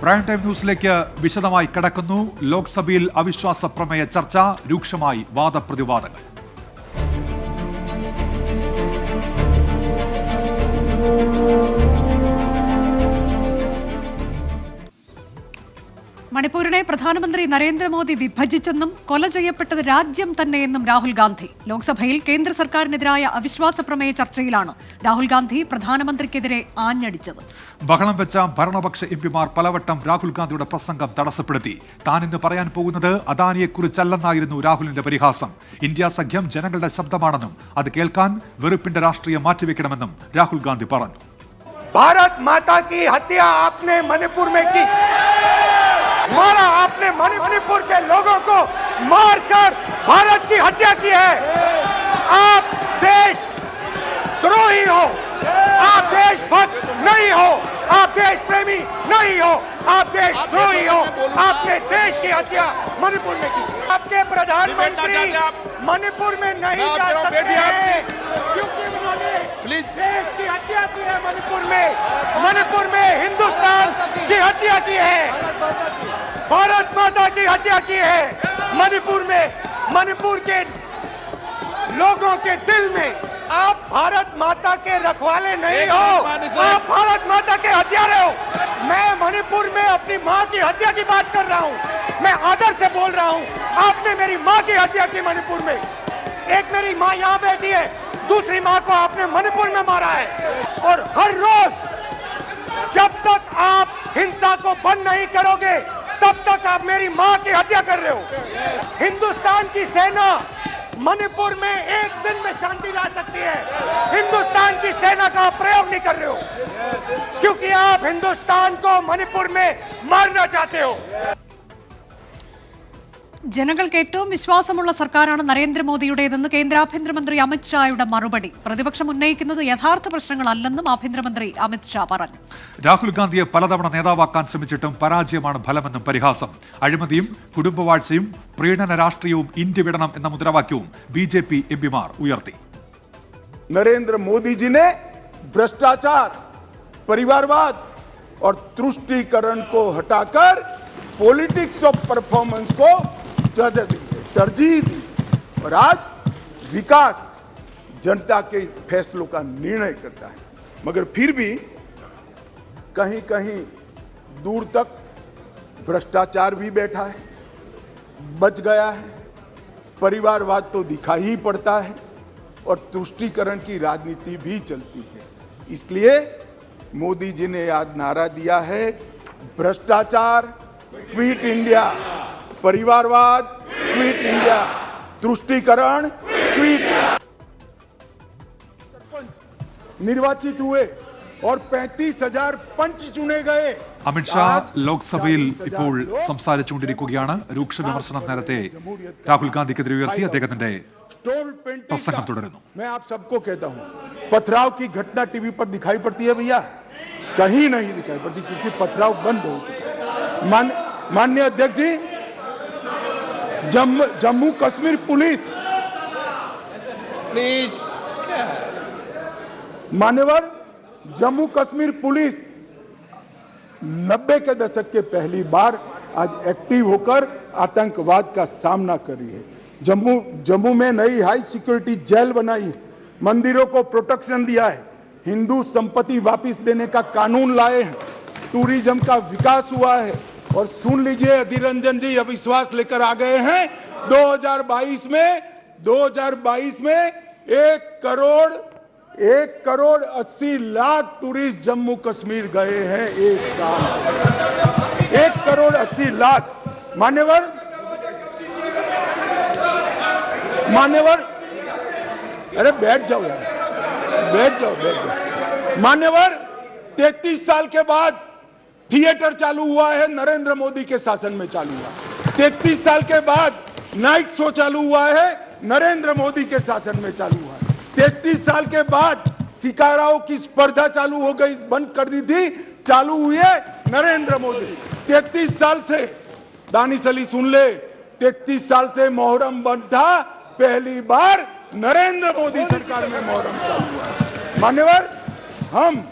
Prime time ന്യൂസിലേക്ക് വിശദമായി കടക്കുന്നു. ലോക്സഭയിൽ അവിശ്വാസ പ്രമേയ ചർച്ച രൂക്ഷമായി വാദപ്രതിവാദങ്ങൾ. മണിപ്പൂരിനെ പ്രധാനമന്ത്രി നരേന്ദ്രമോദി വിഭജിച്ചെന്നും കൊല ചെയ്യപ്പെട്ടത് രാജ്യം തന്നെയെന്നും രാഹുൽ ഗാന്ധി. ലോക്സഭയിൽ കേന്ദ്ര സർക്കാരിനെതിരായ അവിശ്വാസ പ്രമേയ ചർച്ചയിലാണ് രാഹുൽ ഗാന്ധി പ്രധാനമന്ത്രിക്കെതിരെ ആഞ്ഞടിച്ചത്. ബഹളം വെച്ച ഭരണപക്ഷ എംപിമാർ പലവട്ടം രാഹുൽ ഗാന്ധിയുടെ പ്രസംഗം തടസ്സപ്പെടുത്തി. താൻ ഇന്ന് പറയാൻ പോകുന്നത് അദാനിയെക്കുറിച്ചല്ലെന്നായിരുന്നു രാഹുലിന്റെ പരിഹാസം. ഇന്ത്യ സഖ്യം ജനങ്ങളുടെ ശബ്ദമാണെന്നും അത് കേൾക്കാൻ വെറുപ്പിന്റെ രാഷ്ട്രീയം മാറ്റിവെക്കണമെന്നും രാഹുൽ ഗാന്ധി പറഞ്ഞു. भारत माता की हत्या आपने मणिपुर में की, मारा आपने मणिपुर के लोगों को मारकर भारत की हत्या की है। आप देश द्रोही हो, आप देशभक्त नहीं हो, आप देश प्रेमी नहीं हो, आप देश द्रोही हो। आपने देश की हत्या मणिपुर में की। आपके प्रधानमंत्री मणिपुर में नहीं जा सकते हैं क्योंकि उन्होंने देश की हत्या की है। मणिपुर में हिंदुस्तान की हत्या की है, भारत माता की हत्या की है। मणिपुर के लोगों के दिल में आप भारत माता के रखवाले नहीं हो, आप भारत माता के हत्यारे हो। मैं मणिपुर में अपनी माँ की हत्या की बात कर रहा हूँ, मैं आदर से बोल रहा हूँ। आपने मेरी माँ की हत्या की मणिपुर में। एक मेरी माँ यहाँ बैठी है, दूसरी माँ को आपने मणिपुर में मारा है। और हर रोज जब तक आप हिंसा को बंद नहीं करोगे तब तक आप मेरी माँ की हत्या कर रहे हो। हिंदुस्तान की सेना मणिपुर में एक दिन में शांति ला सकती है, हिंदुस्तान की सेना का प्रयोग नहीं कर रहे हो क्योंकि आप हिंदुस्तान को मणिपुर में मारना चाहते हो। ജനങ്ങൾക്ക് ഏറ്റവും വിശ്വാസമുള്ള സർക്കാരാണ് നരേന്ദ്രമോദിയുടേതെന്ന് കേന്ദ്ര ആഭ്യന്തരമന്ത്രി അമിത്ഷായുടെ മറുപടി. പ്രതിപക്ഷം ഉന്നയിക്കുന്നത് യഥാർത്ഥ പ്രശ്നങ്ങളല്ലെന്നും ആഭ്യന്തരമന്ത്രി അമിത്ഷാ പറഞ്ഞു. രാഹുൽ ഗാന്ധിയെ പലതവണ നേതാവാക്കാൻ ശ്രമിച്ചിട്ടും പരാജയമാണ് ഫലമെന്നും പരിഹാസം. അഴിമതിയും കുടുംബവാഴ്ചയും പ്രീണന രാഷ്ട്രീയവും ഇന്ത്യ വിടണം എന്ന മുദ്രാവാക്യവും BJP എംപിമാർ ഉയർത്തി. नरेंद्र मोदी जी ने भ्रष्टाचार, परिवारवाद और तुष्टीकरण को हटाकर पॉलिटिक्स ऑफ परफॉर्मेंस को तरजीह दी और आज विकास जनता के फैसलों का निर्णय करता है। मगर फिर भी कहीं कहीं दूर तक भ्रष्टाचार भी बैठा है, बच गया है, परिवारवाद तो दिखाई ही पड़ता है और तुष्टीकरण की राजनीति भी चलती है। इसलिए मोदी जी ने आज नारा दिया है, भ्रष्टाचार क्विट इंडिया, परिवारवाद क्विट इंडिया, तुष्टीकरण क्विट। निर्वाचित हुए और 35,000 पंच चुने गए. അമിത്ഷാ ലോക്സഭയിൽ ഇപ്പോൾ സംസാരിച്ചുകൊണ്ടിരിക്കുകയാണ്. രൂക്ഷ വിമർശനം നേരത്തെ രാഹുൽ ഗാന്ധിക്കെതിരെ ഉയർത്തി അദ്ദേഹത്തിന്റെ പ്രസംഗം തുടരുന്നു. मैं आप सबको कहता हूं, पथराव की घटना टीवी पर दिखाई पड़ती है भैया? कहीं नहीं दिखाई पड़ती क्योंकि पथराव बंद हो चुका है। माननीय अध्यक्ष जी, जम्मू कश्मीर पुलिस प्लीज, मान्यवर, जम्मू कश्मीर पुलिस 90 के दशक के पहली बार आज एक्टिव होकर आतंकवाद का सामना कर रही है। जम्मू में नई हाई सिक्योरिटी जेल बनाई, मंदिरों को प्रोटेक्शन दिया है, हिंदू संपत्ति वापस देने का कानून लाए हैं, टूरिज्म का विकास हुआ है। और सुन लीजिए, अधीर रंजन जी अविश्वास लेकर आ गए हैं। 2022 में 1,80,00,000 टूरिस्ट जम्मू कश्मीर गए हैं एक साल। 1,80,00,000। मान्यवर, अरे बैठ जाओ यार, बैठ जाओ। मान्यवर, 33 साल के बाद थिएटर चालू हुआ है, नरेंद्र मोदी के शासन में चालू हुआ। 33 साल के बाद नाइट शो चालू हुआ है, नरेंद्र मोदी के शासन में चालू हुआ। 33 साल के बाद शिकाराओं की स्पर्धा चालू हो गई, बंद कर दी थी, चालू हुई है नरेंद्र मोदी। 33 साल से दानिश अली सुन ले, 33 साल से मोहर्रम बंद था, पहली बार नरेंद्र मोदी सरकार में मोहर्रम चालू हुआ। मान्यवर, हम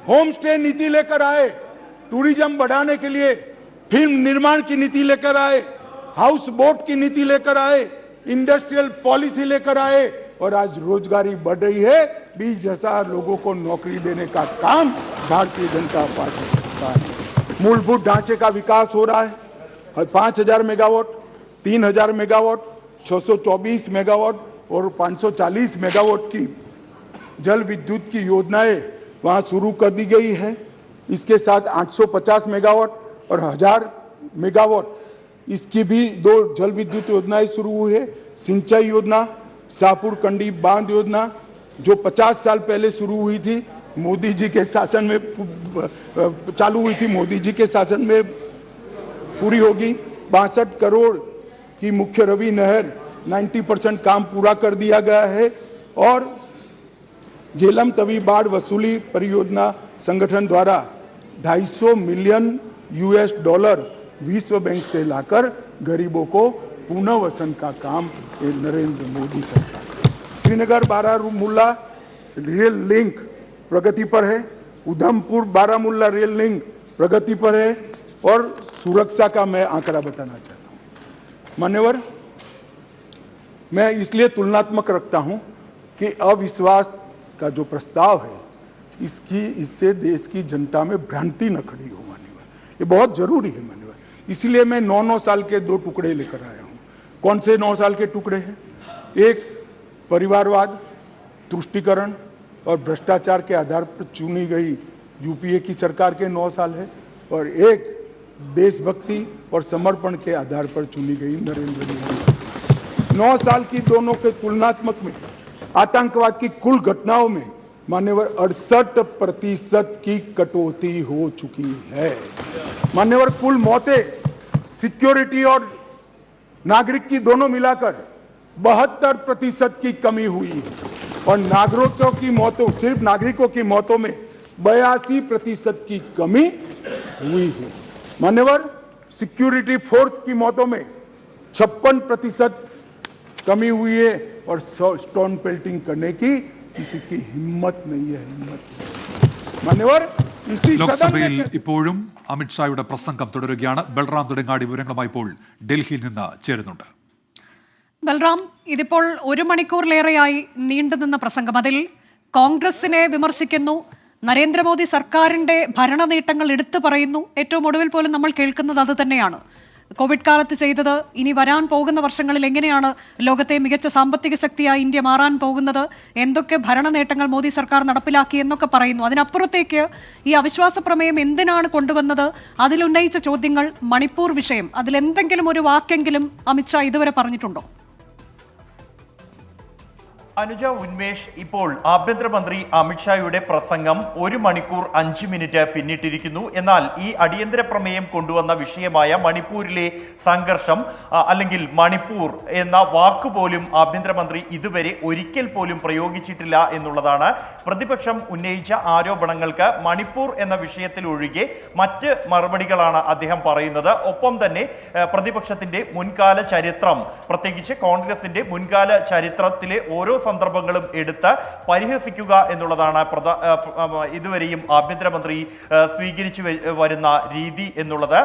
होम स्टे नीति लेकर आए, टूरिज्म बढ़ाने के लिए फिल्म निर्माण की नीति लेकर आए, हाउस बोट की नीति लेकर आए, इंडस्ट्रियल पॉलिसी लेकर आए और आज रोजगारी बढ़ रही है। 20,000 लोगों को नौकरी देने का काम भारतीय जनता पार्टी करता है। मूलभूत ढांचे का विकास हो रहा है। 5,000 मेगावाट, 3,000 मेगावाट, 624 मेगावाट और 540 मेगावाट की जल विद्युत की योजनाएं वहां शुरू कर दी गई है। इसके साथ 850 मेगावाट और 1000 मेगावाट इसकी भी 2 जल विद्युत योजनाएं शुरू हुई है। सिंचाई योजना, शाहपुर कंडी बांध योजना जो 50 साल पहले शुरू हुई थी, मोदी जी के शासन में चालू हुई थी, मोदी जी के शासन में पूरी होगी। 62 करोड़ की मुख्य रवि नहर 90% काम पूरा कर दिया गया है। और झेलम तवी बाढ़ वसूली परियोजना संगठन द्वारा 250 मिलियन $US विश्व बैंक से लाकर गरीबों को पुनर्वसन का काम नरेंद्र मोदी सरकार। श्रीनगर बारामूला रेल लिंक प्रगति पर है, उधमपुर बारामूला रेल लिंक प्रगति पर है। और सुरक्षा का मैं आंकड़ा बताना चाहता हूं मान्यवर, मैं इसलिए तुलनात्मक रखता हूं कि अविश्वास का जो प्रस्ताव है इससे देश की जनता में भ्रांति न खड़ी हो मान्यवर, ये बहुत जरूरी है मान्यवर। इसलिए मैं 9 साल के 2 टुकड़े लेकर आया हूं। कौन से 9 साल के टुकड़े हैं? एक परिवारवाद, तुष्टीकरण और भ्रष्टाचार के आधार पर चुनी गई यूपीए की सरकार के 9 साल है, और एक देशभक्ति और समर्पण के आधार पर चुनी गई नरेंद्र मोदी सरकार। 9 साल की दोनों के तुलनात्मक में आतंकवाद की कुल घटनाओं में मान्यवर 68% की कटौती हो चुकी है। मान्यवर कुल मौतें सिक्योरिटी और नागरिक की दोनों मिलाकर 72% की कमी हुई है, और नागरिकों की मौतों, सिर्फ नागरिकों की मौतों में 82% की कमी हुई है। मान्यवर सिक्योरिटी फोर्स की मौतों में 56% कमी हुई है, और स्टोन पेल्टिंग करने की किसी की हिम्मत नहीं है, हिम्मत। मान्यवर ലോക്സഭയിൽ ഇപ്പോഴും അമിത്ഷായുടെ പ്രസംഗം തുടരുകയാണ്. ബൽറാം തുടങ്ങാടി വിവരങ്ങളുമായി ഇപ്പോൾ ഡൽഹിയിൽ നിന്ന് ചേരുന്നുണ്ട്. ബൽറാം, ഇതിപ്പോൾ 1 മണിക്കൂറിലേറെയായി നീണ്ടുനിന്ന പ്രസംഗം, അതിൽ കോൺഗ്രസിനെ വിമർശിക്കുന്നു, നരേന്ദ്രമോദി സർക്കാരിന്റെ ഭരണ നേട്ടങ്ങൾ എടുത്തു പറയുന്നു. ഏറ്റവും ഒടുവിൽ പോലും നമ്മൾ കേൾക്കുന്നത് അത് തന്നെയാണ്. കോവിഡ് കാലത്ത് ചെയ്തത്, ഇനി വരാൻ പോകുന്ന വർഷങ്ങളിൽ എങ്ങനെയാണ് ലോകത്തെ മികച്ച സാമ്പത്തിക ശക്തിയായി ഇന്ത്യ മാറാൻ പോകുന്നത്, എന്തൊക്കെ ഭരണ നേട്ടങ്ങൾ മോദി സർക്കാർ നടപ്പിലാക്കി എന്നൊക്കെ പറയുന്നു. അതിനപ്പുറത്തേക്ക് ഈ അവിശ്വാസ പ്രമേയം എന്തിനാണ് കൊണ്ടുവന്നത്, അതിലുന്നയിച്ച ചോദ്യങ്ങൾ, മണിപ്പൂർ വിഷയം, അതിലെന്തെങ്കിലും ഒരു വാക്കെങ്കിലും അമിത്ഷാ ഇതുവരെ പറഞ്ഞിട്ടുണ്ടോ? അനുജ, ഉന്മേഷ്, ഇപ്പോൾ ആഭ്യന്തരമന്ത്രി അമിത്ഷായുടെ പ്രസംഗം 1 മണിക്കൂർ 5 മിനിറ്റ് പിന്നിട്ടിരിക്കുന്നു. എന്നാൽ ഈ അടിയന്തര പ്രമേയം കൊണ്ടുവന്ന വിഷയമായ മണിപ്പൂരിലെ സംഘർഷം അല്ലെങ്കിൽ മണിപ്പൂർ എന്ന വാക്കുപോലും ആഭ്യന്തരമന്ത്രി ഇതുവരെ ഒരിക്കൽ പോലും പ്രയോഗിച്ചിട്ടില്ല എന്നുള്ളതാണ് പ്രതിപക്ഷം ഉന്നയിച്ച ആരോപണങ്ങൾക്ക് മണിപ്പൂർ എന്ന വിഷയത്തിൽ ഒഴികെ മറ്റ് മറുപടികളാണ് അദ്ദേഹം പറയുന്നത്. ഒപ്പം തന്നെ പ്രതിപക്ഷത്തിന്റെ മുൻകാല ചരിത്രം, പ്രത്യേകിച്ച് കോൺഗ്രസിന്റെ മുൻകാല ചരിത്രത്തിലെ ഓരോ സന്ദർഭങ്ങളും എടുത്ത് പരിഹസിക്കുക എന്നുള്ളതാണ് ഇതുവരെയും ആഭ്യന്തരമന്ത്രി സ്വീകരിച്ചു വരുന്ന രീതി എന്നുള്ളത്.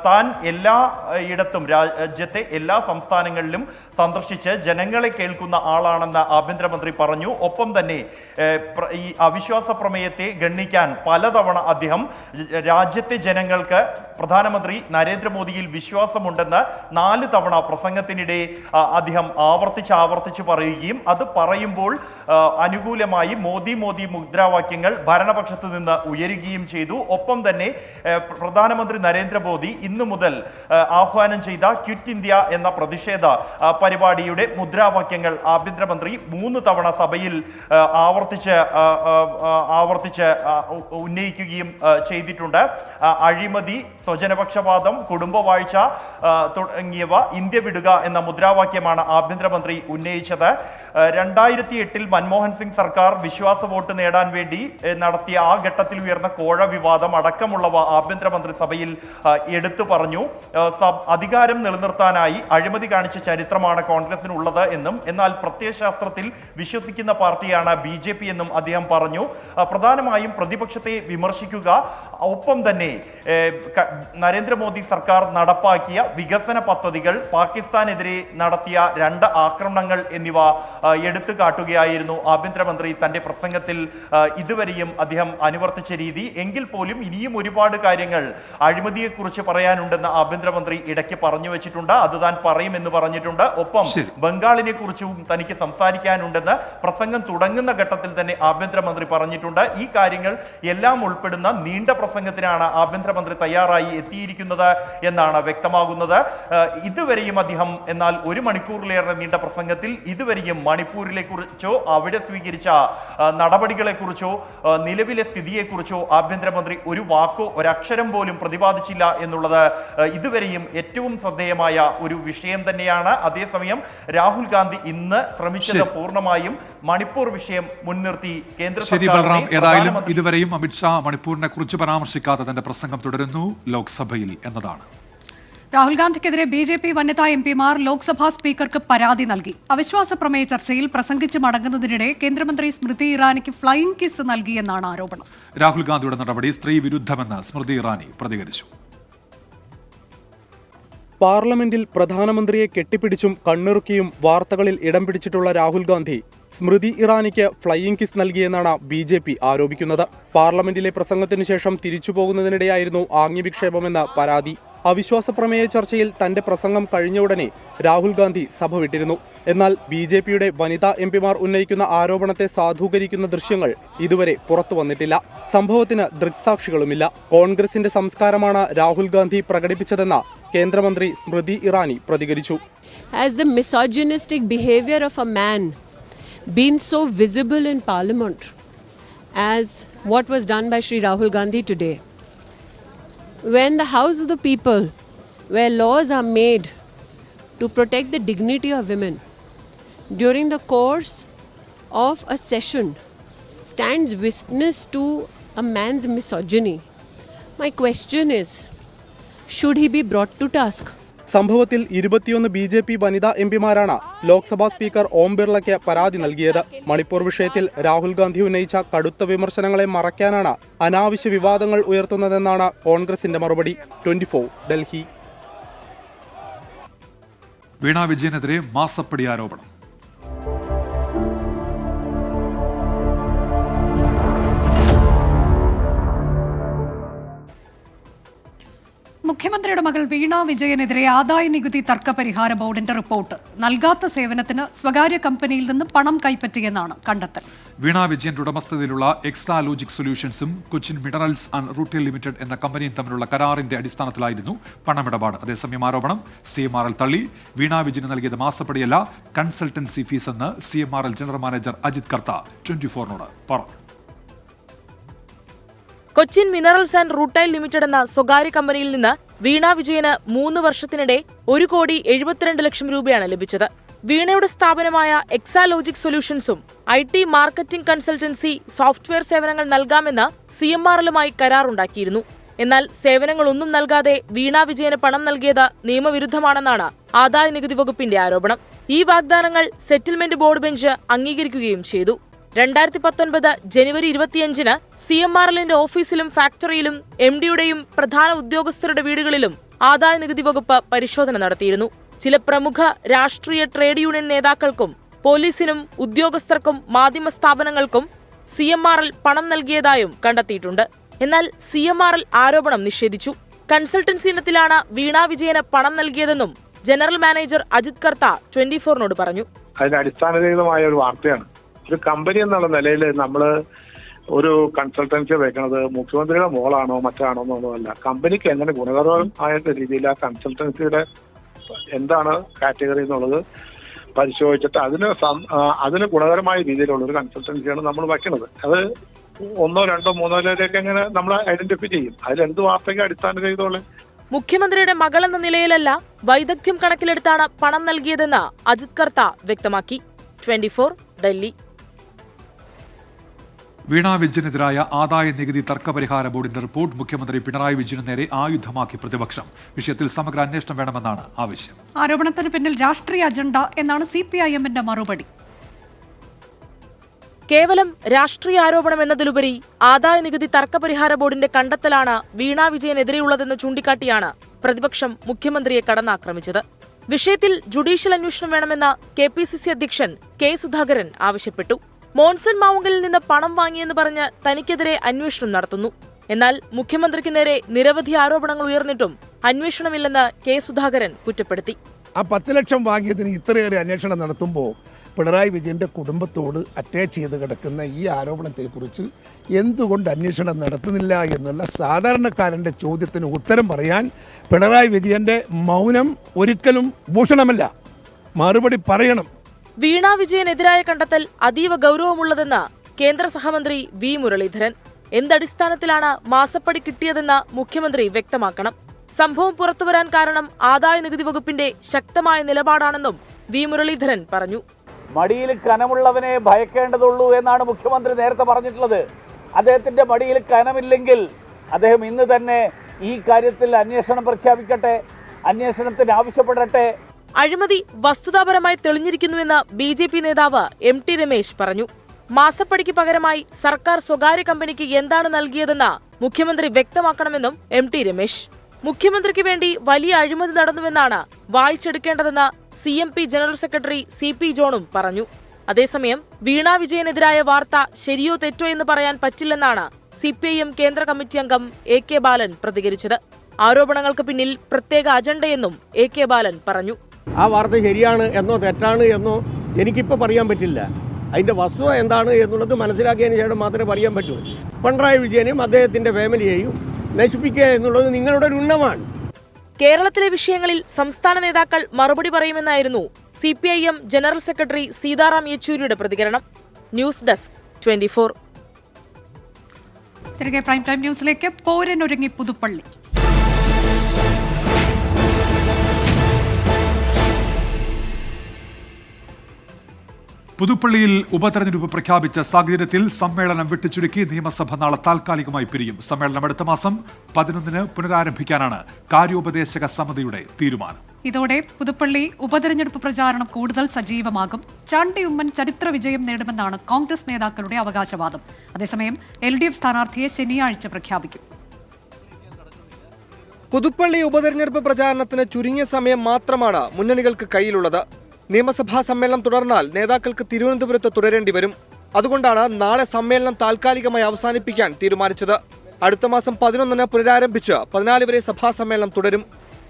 താൻ എല്ലായിടത്തും രാജ്യത്തെ എല്ലാ സംസ്ഥാനങ്ങളിലും സന്ദർശിച്ച് ജനങ്ങളെ കേൾക്കുന്ന ആളാണെന്ന് ആഭ്യന്തരമന്ത്രി പറഞ്ഞു. ഒപ്പം തന്നെ ഈ അവിശ്വാസ പ്രമേയത്തെ ഗണ്ണിക്കാൻ പലതവണ അദ്ദേഹം രാജ്യത്തെ ജനങ്ങൾക്ക് പ്രധാനമന്ത്രി നരേന്ദ്രമോദിയിൽ വിശ്വാസമുണ്ടെന്ന് 4 തവണ പ്രസംഗത്തിനിടെ അദ്ദേഹം ആവർത്തിച്ച് പറയുകയും അത് പറയുമ്പോൾ അനുകൂലമായി മോദി മോദി മുദ്രാവാക്യങ്ങൾ ഭരണപക്ഷത്തു നിന്ന് ഉയരുകയും ചെയ്തു. ഒപ്പം തന്നെ പ്രധാനമന്ത്രി നരേന്ദ്രമോദി ഇന്നു മുതൽ ആഹ്വാനം ചെയ്ത ക്വിറ്റ് ഇന്ത്യ എന്ന പ്രതിഷേധ പരിപാടിയുടെ മുദ്രാവാക്യങ്ങൾ ആഭ്യന്തരമന്ത്രി 3 തവണ സഭയിൽ ആവർത്തിച്ച് ഉന്നയിക്കുകയും ചെയ്തിട്ടുണ്ട്. അഴിമതി, സ്വജനപക്ഷപാതം, കുടുംബവാഴ്ച തുടങ്ങിയവ ഇന്ത്യ വിടുക എന്ന മുദ്രാവാക്യമാണ് ആഭ്യന്തരമന്ത്രി ഉന്നയിച്ചത്. 2008 മൻമോഹൻ സിംഗ് സർക്കാർ വിശ്വാസ വോട്ട് നേടാൻ വേണ്ടി നടത്തിയ ആ ഘട്ടത്തിൽ ഉയർന്ന കോഴ വിവാദം അടക്കമുള്ളവ ആഭ്യന്തരമന്ത്രി സഭയിൽ എടുത്തു പറഞ്ഞു. അധികാരം നിലനിർത്താനായി അഴിമതി കാണിച്ച ചരിത്രമാണ് കോൺഗ്രസിനുള്ളത് എന്നും എന്നാൽ പ്രത്യയശാസ്ത്രത്തിൽ വിശ്വസിക്കുന്ന പാർട്ടിയാണ് BJP എന്നും അദ്ദേഹം പറഞ്ഞു. പ്രധാനമായും പ്രതിപക്ഷത്തെ വിമർശിക്കുക, ഒപ്പം തന്നെ നരേന്ദ്രമോദി സർക്കാർ നടപ്പാക്കിയ വികസന പദ്ധതികൾ, പാകിസ്ഥാനെതിരെ നടത്തിയ 2 ആക്രമണങ്ങൾ എന്നിവ എടുത്തു കാട്ടുകയായിരുന്നു ആഭ്യന്തരമന്ത്രി തന്റെ പ്രസംഗത്തിൽ ഇതുവരെയും അദ്ദേഹം അനുവർത്തിച്ച രീതി. എങ്കിൽ പോലും ഇനിയും ഒരുപാട് കാര്യങ്ങൾ അഴിമതിയെക്കുറിച്ച് പറയാനുണ്ടെന്ന് ആഭ്യന്തരമന്ത്രി ഇടയ്ക്ക് പറഞ്ഞു വെച്ചിട്ടുണ്ട്. അത് താൻ പറയുമെന്ന് പറഞ്ഞിട്ടുണ്ട്. ഒപ്പം ബംഗാളിനെ കുറിച്ചും തനിക്ക് സംസാരിക്കാനുണ്ടെന്ന് പ്രസംഗം തുടങ്ങുന്ന ഘട്ടത്തിൽ തന്നെ ആഭ്യന്തരമന്ത്രി പറഞ്ഞിട്ടുണ്ട്. ഈ കാര്യങ്ങൾ എല്ലാം ഉൾപ്പെടുന്ന നീണ്ട പ്രസംഗത്തിനാണ് ആഭ്യന്തരമന്ത്രി തയ്യാറായി എത്തിയിരിക്കുന്നത് എന്നാണ് വ്യക്തമാകുന്നത്. ഇതുവരെയും അദ്ദേഹം എന്നാൽ 1 മണിക്കൂറിലേറെ നീണ്ട പ്രസംഗത്തിൽ ഇതുവരെയും മണിപ്പൂരിലെ കുറിച്ചോ അവിടെ സ്വീകരിച്ച നടപടികളെ കുറിച്ചോ നിലവിലെ സ്ഥിതിയെക്കുറിച്ചോ ആഭ്യന്തരമന്ത്രി ഒരു വാക്കോ ഒരക്ഷരം പോലും പ്രതിപാദിച്ചില്ല എന്നുള്ളത് ഇതുവരെയും ഏറ്റവും ശ്രദ്ധേയമായ ഒരു വിഷയം തന്നെയാണ്. അതേസമയം രാഹുൽ ഗാന്ധി ഇന്ന് ശ്രമിച്ചത് പൂർണ്ണമായും മണിപ്പൂർ വിഷയം മുൻനിർത്തി കേന്ദ്ര ഏതായാലും ഇതുവരെയും അമിത്ഷാ മണിപ്പൂരിനെ കുറിച്ച് പരാമർശിക്കാതെ തന്റെ പ്രസംഗം തുടരുന്നു ലോക്സഭയിൽ എന്നതാണ്. രാഹുൽ ഗാന്ധിക്കെതിരെ BJP വനിതാ MPമാർ ലോക്സഭാ സ്പീക്കർക്ക് പരാതി നൽകി. അവിശ്വാസ പ്രമേയ ചർച്ചയിൽ പ്രസംഗിച്ച് മടങ്ങുന്നതിനിടെ കേന്ദ്രമന്ത്രി സ്മൃതി ഇറാനിക്ക് ഫ്ലൈയിങ് കിസ് നൽകിയെന്നാണ് ആരോപണം. രാഹുൽ ഗാന്ധിയുടെ നടപടി സ്ത്രീ വിരുദ്ധമെന്ന് സ്മൃതി ഇറാനി പ്രതികരിച്ചു. പാർലമെന്റിൽ പ്രധാനമന്ത്രിയെ കെട്ടിപ്പിടിച്ചും കണ്ണിറുക്കിയും വാർത്തകളിൽ ഇടം പിടിച്ചിട്ടുള്ള രാഹുൽ ഗാന്ധി സ്മൃതി ഇറാനിക്ക് ഫ്ലൈയിങ് കിസ് നൽകിയെന്നാണ് BJP ആരോപിക്കുന്നത്. പാർലമെന്റിലെ പ്രസംഗത്തിനു ശേഷം തിരിച്ചുപോകുന്നതിനിടെയായിരുന്നു ആംഗ്യവിക്ഷേപമെന്ന പരാതി. അവിശ്വാസ പ്രമേയ ചർച്ചയിൽ തന്റെ പ്രസംഗം കഴിഞ്ഞ ഉടനെ രാഹുൽ ഗാന്ധി സഭ വിട്ടിരുന്നു. എന്നാൽ BJPയുടെ വനിതാ MPമാർ ഉന്നയിക്കുന്ന ആരോപണത്തെ സാധൂകരിക്കുന്ന ദൃശ്യങ്ങൾ ഇതുവരെ പുറത്തു വന്നിട്ടില്ല. സംഭവത്തിന് ദൃക്സാക്ഷികളുമില്ല. കോൺഗ്രസിന്റെ സംസ്കാരമാണ് രാഹുൽ ഗാന്ധി പ്രകടിപ്പിച്ചതെന്ന കേന്ദ്രമന്ത്രി സ്മൃതി ഇറാനി പ്രതികരിച്ചു. Has the misogynistic behavior of a man been so visible in Parliament as what was done by Shri Rahul Gandhi today? When the House of the People, where laws are made to protect the dignity of women, during the course of a session stands witness to a man's misogyny, my question is, should he be brought to task? സംഭവത്തിൽ 21 BJP വനിതാ MPമാരാണ് Lok Sabha speaker ഓം ബിർളയ്ക്ക് പരാതി നൽകിയത്. മണിപ്പൂർ വിഷയത്തിൽ രാഹുൽ ഗാന്ധി ഉന്നയിച്ച കടുത്ത വിമർശനങ്ങളെ മറയ്ക്കാനാണ് അനാവശ്യ വിവാദങ്ങൾ ഉയർത്തുന്നതെന്നാണ് കോൺഗ്രസിന്റെ മറുപടി. 24 ഡൽഹി. വീണ വിജയനെതിരെ മാസപ്പടി ആരോപണം. മുഖ്യമന്ത്രിയുടെ മകൾ വീണ വിജയനെതിരെ ആദായ നികുതി തർക്ക പരിഹാര ബോർഡിന്റെ റിപ്പോർട്ട്. നൽകാത്ത സേവനത്തിന് സ്വകാര്യ കമ്പനിയിൽ നിന്ന് പണം കൈപ്പറ്റിയെന്നാണ് കണ്ടെത്തൽ. വീണ വിജയന്റെ ഉടമസ്ഥതയിലുള്ള എക്സാലോജിക് സൊല്യൂഷൻസും കൊച്ചിൻ മിനറൽസ് ആൻഡ് റൂട്ടിൽ ലിമിറ്റഡ് എന്ന കമ്പനിയും തമ്മിലുള്ള കരാറിന്റെ അടിസ്ഥാനത്തിലായിരുന്നു പണമിടപാട്. അതേസമയം ആരോപണം CMRL തള്ളി. വീണ വിജയന് നൽകിയത് മാസപ്പടിയല്ല, കൺസൾട്ടൻസി ഫീസ് എന്ന് CMRL ജനറൽ മാനേജർ അജിത് കർത്ത 24നോട് പറഞ്ഞു. Cochin minerals and rutile limited എന്ന സ്വകാര്യ കമ്പനിയിൽ നിന്ന് വീണ വിജയന് 3 വർഷത്തിനിടെ 1,72,00,000 രൂപയാണ് ലഭിച്ചത്. വീണയുടെ സ്ഥാപനമായ എക്സാലോജിക് സൊല്യൂഷൻസും IT മാർക്കറ്റിംഗ് കൺസൾട്ടൻസി സോഫ്റ്റ്വെയർ സേവനങ്ങൾ നൽകാമെന്ന് CMRLുമായി കരാറുണ്ടാക്കിയിരുന്നു. എന്നാൽ സേവനങ്ങളൊന്നും നൽകാതെ വീണ വിജയന് പണം നൽകിയത് നിയമവിരുദ്ധമാണെന്നാണ് ആദായ നികുതി വകുപ്പിന്റെ ആരോപണം. ഈ വാഗ്ദാനങ്ങൾ സെറ്റിൽമെന്റ് ബോർഡ് ബെഞ്ച് അംഗീകരിക്കുകയും ചെയ്തു. 2019 ജനുവരി 25-ന് CMRLന്റെ ഓഫീസിലും ഫാക്ടറിയിലും MDയുടെയും പ്രധാന ഉദ്യോഗസ്ഥരുടെ വീടുകളിലും ആദായ നികുതി വകുപ്പ് പരിശോധന നടത്തിയിരുന്നു. ചില പ്രമുഖ രാഷ്ട്രീയ ട്രേഡ് യൂണിയൻ നേതാക്കൾക്കും പോലീസിനും ഉദ്യോഗസ്ഥർക്കും മാധ്യമ സ്ഥാപനങ്ങൾക്കും CMRL പണം നൽകിയതായും കണ്ടെത്തിയിട്ടുണ്ട്. എന്നാൽ CMRL ആരോപണം നിഷേധിച്ചു. കൺസൾട്ടൻസി ഇനത്തിലാണ് വീണ വിജയന് പണം നൽകിയതെന്നും ജനറൽ മാനേജർ അജിത് കർത്ത 24നോട് പറഞ്ഞു. അതിന് അടിസ്ഥാനരഹിതമായ ഒരു വാർത്തയാണ്. ഒരു കമ്പനി എന്നുള്ള നിലയിൽ നമ്മൾ ഒരു കൺസൾട്ടൻസി വെക്കുന്നത് മുഖ്യമന്ത്രിയുടെ മോളാണോ മറ്റാണോ എന്നുള്ളതല്ല. കമ്പനിക്ക് എങ്ങനെ ഗുണകരമായ രീതിയിൽ ആ കൺസൾട്ടൻസിയുടെ എന്താണ് കാറ്റഗറി എന്നുള്ളത് പരിശോധിച്ചിട്ട് അതിന് ഗുണകരമായ രീതിയിലുള്ള ഒരു കൺസൾട്ടൻസിയാണ് നമ്മൾ വയ്ക്കുന്നത്. അത് 1, 2, 3 എങ്ങനെ നമ്മൾ ഐഡന്റിഫൈ ചെയ്യും? അതിലെന്ത് വാർത്തയ്ക്ക് അടിസ്ഥാനരഹിതമുള്ള? മുഖ്യമന്ത്രിയുടെ മകളെന്ന നിലയിലല്ല, വൈദഗ്ധ്യം കണക്കിലെടുത്താണ് പണം നൽകിയതെന്ന് അജിത് കർത്ത വ്യക്തമാക്കി. 24 ഡൽഹി. വീണ വിജയനെതിരായ ആദായ നികുതി തർക്കപരിഹാര ബോർഡിന്റെ റിപ്പോർട്ട് മുഖ്യമന്ത്രി പിണറായി വിജയന് നേരെ ആയുധമാക്കി പ്രതിപക്ഷം. വിഷയത്തിൽ സമഗ്ര അന്വേഷണം വേണമെന്നാണ് ആവശ്യം. ആരോപണത്തിന് പിന്നിൽ രാഷ്ട്രീയ അജണ്ട എന്നാണ് CPIM-ന്റെ മറുപടി. കേവലം രാഷ്ട്രീയ ആരോപണം എന്നതിലുപരി ആദായ നികുതി തർക്കപരിഹാര ബോർഡിന്റെ കണ്ടെത്തലാണ് വീണ വിജയനെതിരെയുള്ളതെന്ന് ചൂണ്ടിക്കാട്ടിയാണ് പ്രതിപക്ഷം മുഖ്യമന്ത്രിയെ കടന്നാക്രമിച്ചത്. വിഷയത്തിൽ ജുഡീഷ്യൽ അന്വേഷണം വേണമെന്ന KPCC അധ്യക്ഷൻ K. സുധാകരൻ ആവശ്യപ്പെട്ടു. മോൻസൺ മാവുങ്കലിൽ നിന്ന് പണം വാങ്ങിയെന്ന് പറഞ്ഞ് തനിക്കെതിരെ അന്വേഷണം നടത്തുന്നു. എന്നാൽ മുഖ്യമന്ത്രിക്ക് നേരെ നിരവധി ആരോപണങ്ങൾ ഉയർന്നിട്ടും അന്വേഷണമില്ലെന്ന് K. സുധാകരൻ കുറ്റപ്പെടുത്തി. ആ 10 ലക്ഷം വാങ്ങിയതിന് ഇത്രയേറെ അന്വേഷണം നടത്തുമ്പോൾ പിണറായി വിജയന്റെ കുടുംബത്തോട് അറ്റാച്ച് ചെയ്ത് കിടക്കുന്ന ഈ ആരോപണത്തെക്കുറിച്ച് എന്തുകൊണ്ട് അന്വേഷണം നടത്തുന്നില്ല എന്നുള്ള സാധാരണക്കാരന്റെ ചോദ്യത്തിന് ഉത്തരം പറയാൻ പിണറായി വിജയന്റെ മൗനം ഒരിക്കലും ഭൂഷണമല്ല. മറുപടി പറയണം. വീണ വിജയനെതിരായ കണ്ടെത്തൽ അതീവ ഗൗരവമുള്ളതെന്ന് കേന്ദ്ര സഹമന്ത്രി V. മുരളീധരൻ. എന്തടിസ്ഥാനത്തിലാണ് മാസപ്പടി കിട്ടിയതെന്ന് മുഖ്യമന്ത്രി വ്യക്തമാക്കണം. സംഭവം പുറത്തുവരാൻ കാരണം ആദായ നികുതി വകുപ്പിന്റെ ശക്തമായ നിലപാടാണെന്നും V. മുരളീധരൻ പറഞ്ഞു. മടിയിൽ കനമുള്ളവനെ ഭയക്കേണ്ടതുള്ളൂ എന്നാണ് മുഖ്യമന്ത്രി നേരത്തെ പറഞ്ഞിട്ടുള്ളത്. അദ്ദേഹത്തിന്റെ മടിയിൽ കനമില്ലെങ്കിൽ അദ്ദേഹം ഇന്ന് തന്നെ ഈ കാര്യത്തിൽ അന്വേഷണം പ്രഖ്യാപിക്കട്ടെ, അന്വേഷണത്തിന് ആവശ്യപ്പെടട്ടെ. അഴിമതി വസ്തുതാപരമായി തെളിഞ്ഞിരിക്കുന്നുവെന്ന് BJP നേതാവ് MT രമേശ് പറഞ്ഞു. മാസപ്പടിക്ക് പകരമായി സർക്കാർ സ്വകാര്യ കമ്പനിക്ക് എന്താണ് നൽകിയതെന്ന് മുഖ്യമന്ത്രി വ്യക്തമാക്കണമെന്നും MT രമേശ്. മുഖ്യമന്ത്രിക്ക് വേണ്ടി വലിയ അഴിമതി നടന്നുവെന്നാണ് വായിച്ചെടുക്കേണ്ടതെന്ന് CMP ജനറൽ സെക്രട്ടറി CP ജോണും പറഞ്ഞു. അതേസമയം വീണ വിജയനെതിരായ വാർത്ത ശരിയോ തെറ്റോ എന്ന് പറയാൻ പറ്റില്ലെന്നാണ് CPIM കേന്ദ്ര കമ്മിറ്റി അംഗം AK ബാലൻ പ്രതികരിച്ചത്. ആരോപണങ്ങൾക്ക് പിന്നിൽ പ്രത്യേക അജണ്ടയെന്നും AK ബാലൻ പറഞ്ഞു. ആ വാർത്ത ശരിയാണ് എന്നോ തെറ്റാണ് എന്നോ എനിക്കിപ്പോൾ പറയാൻ പറ്റില്ല. അതിന്റെ വസ്തുത എന്താണ് എന്നുള്ളത് മനസ്സിലാക്കിയതിന് ശേഷം മാത്രമേ പറയാൻ പറ്റൂ. പിണറായി വിജയനെയും അദ്ദേഹത്തിന്റെ ഫാമിലിയെയും നശിപ്പിക്കുക എന്നുള്ളത് നിങ്ങളുടെ ഒരു ഉന്നമാണ്. കേരളത്തിലെ വിഷയങ്ങളിൽ സംസ്ഥാന നേതാക്കൾ മറുപടി പറയുമെന്നായിരുന്നു CPIM ജനറൽ സെക്രട്ടറി സീതാറാം യെച്ചൂരിയുടെ പ്രതികരണം. News desk 24. തിരികെ പ്രൈം ടൈം ന്യൂസിലേക്ക്. പോരിനൊരുങ്ങി പുതുപ്പള്ളി. പുതുപ്പള്ളിയിൽ ഉപതെരഞ്ഞെടുപ്പ് പ്രഖ്യാപിച്ച സാഹചര്യത്തിൽ സമ്മേളനം വെട്ടിച്ചുരുക്കി നിയമസഭ നാളെ താൽക്കാലികമായി പിരിയും. സമ്മേളനം അടുത്ത മാസം 11-ന് പുനരാരംഭിക്കാനാണ് കാര്യോപദേശക സമിതിയുടെ തീരുമാനം. ഇതോടെ പുതുപ്പള്ളി ഉപതെരഞ്ഞെടുപ്പ് പ്രചാരണം കൂടുതൽ സജീവമാകും. ചാണ്ടി ഉമ്മൻ ചരിത്ര വിജയം നേടുമെന്നാണ് കോൺഗ്രസ് നേതാക്കളുടെ അവകാശവാദം. അതേസമയം LDF സ്ഥാനാർത്ഥിയെ ശനിയാഴ്ച പ്രഖ്യാപിക്കും. പുതുപ്പള്ളി ഉപതെരഞ്ഞെടുപ്പ് പ്രചാരണത്തിന് ചുരുങ്ങിയ സമയം മാത്രമാണ് മുന്നണികൾക്ക് കയ്യിലുള്ളത്. നിയമസഭാ സമ്മേളനം തുടർന്നാൽ നേതാക്കൾക്ക് തിരുവനന്തപുരത്ത് തുടരേണ്ടി വരും. അതുകൊണ്ടാണ് നാളെ സമ്മേളനം താൽക്കാലികമായി അവസാനിപ്പിക്കാൻ തീരുമാനിച്ചത്. അടുത്ത മാസം 11-ന് പുനരാരംഭിച്ച് 14 വരെ സഭാ സമ്മേളനം തുടരും.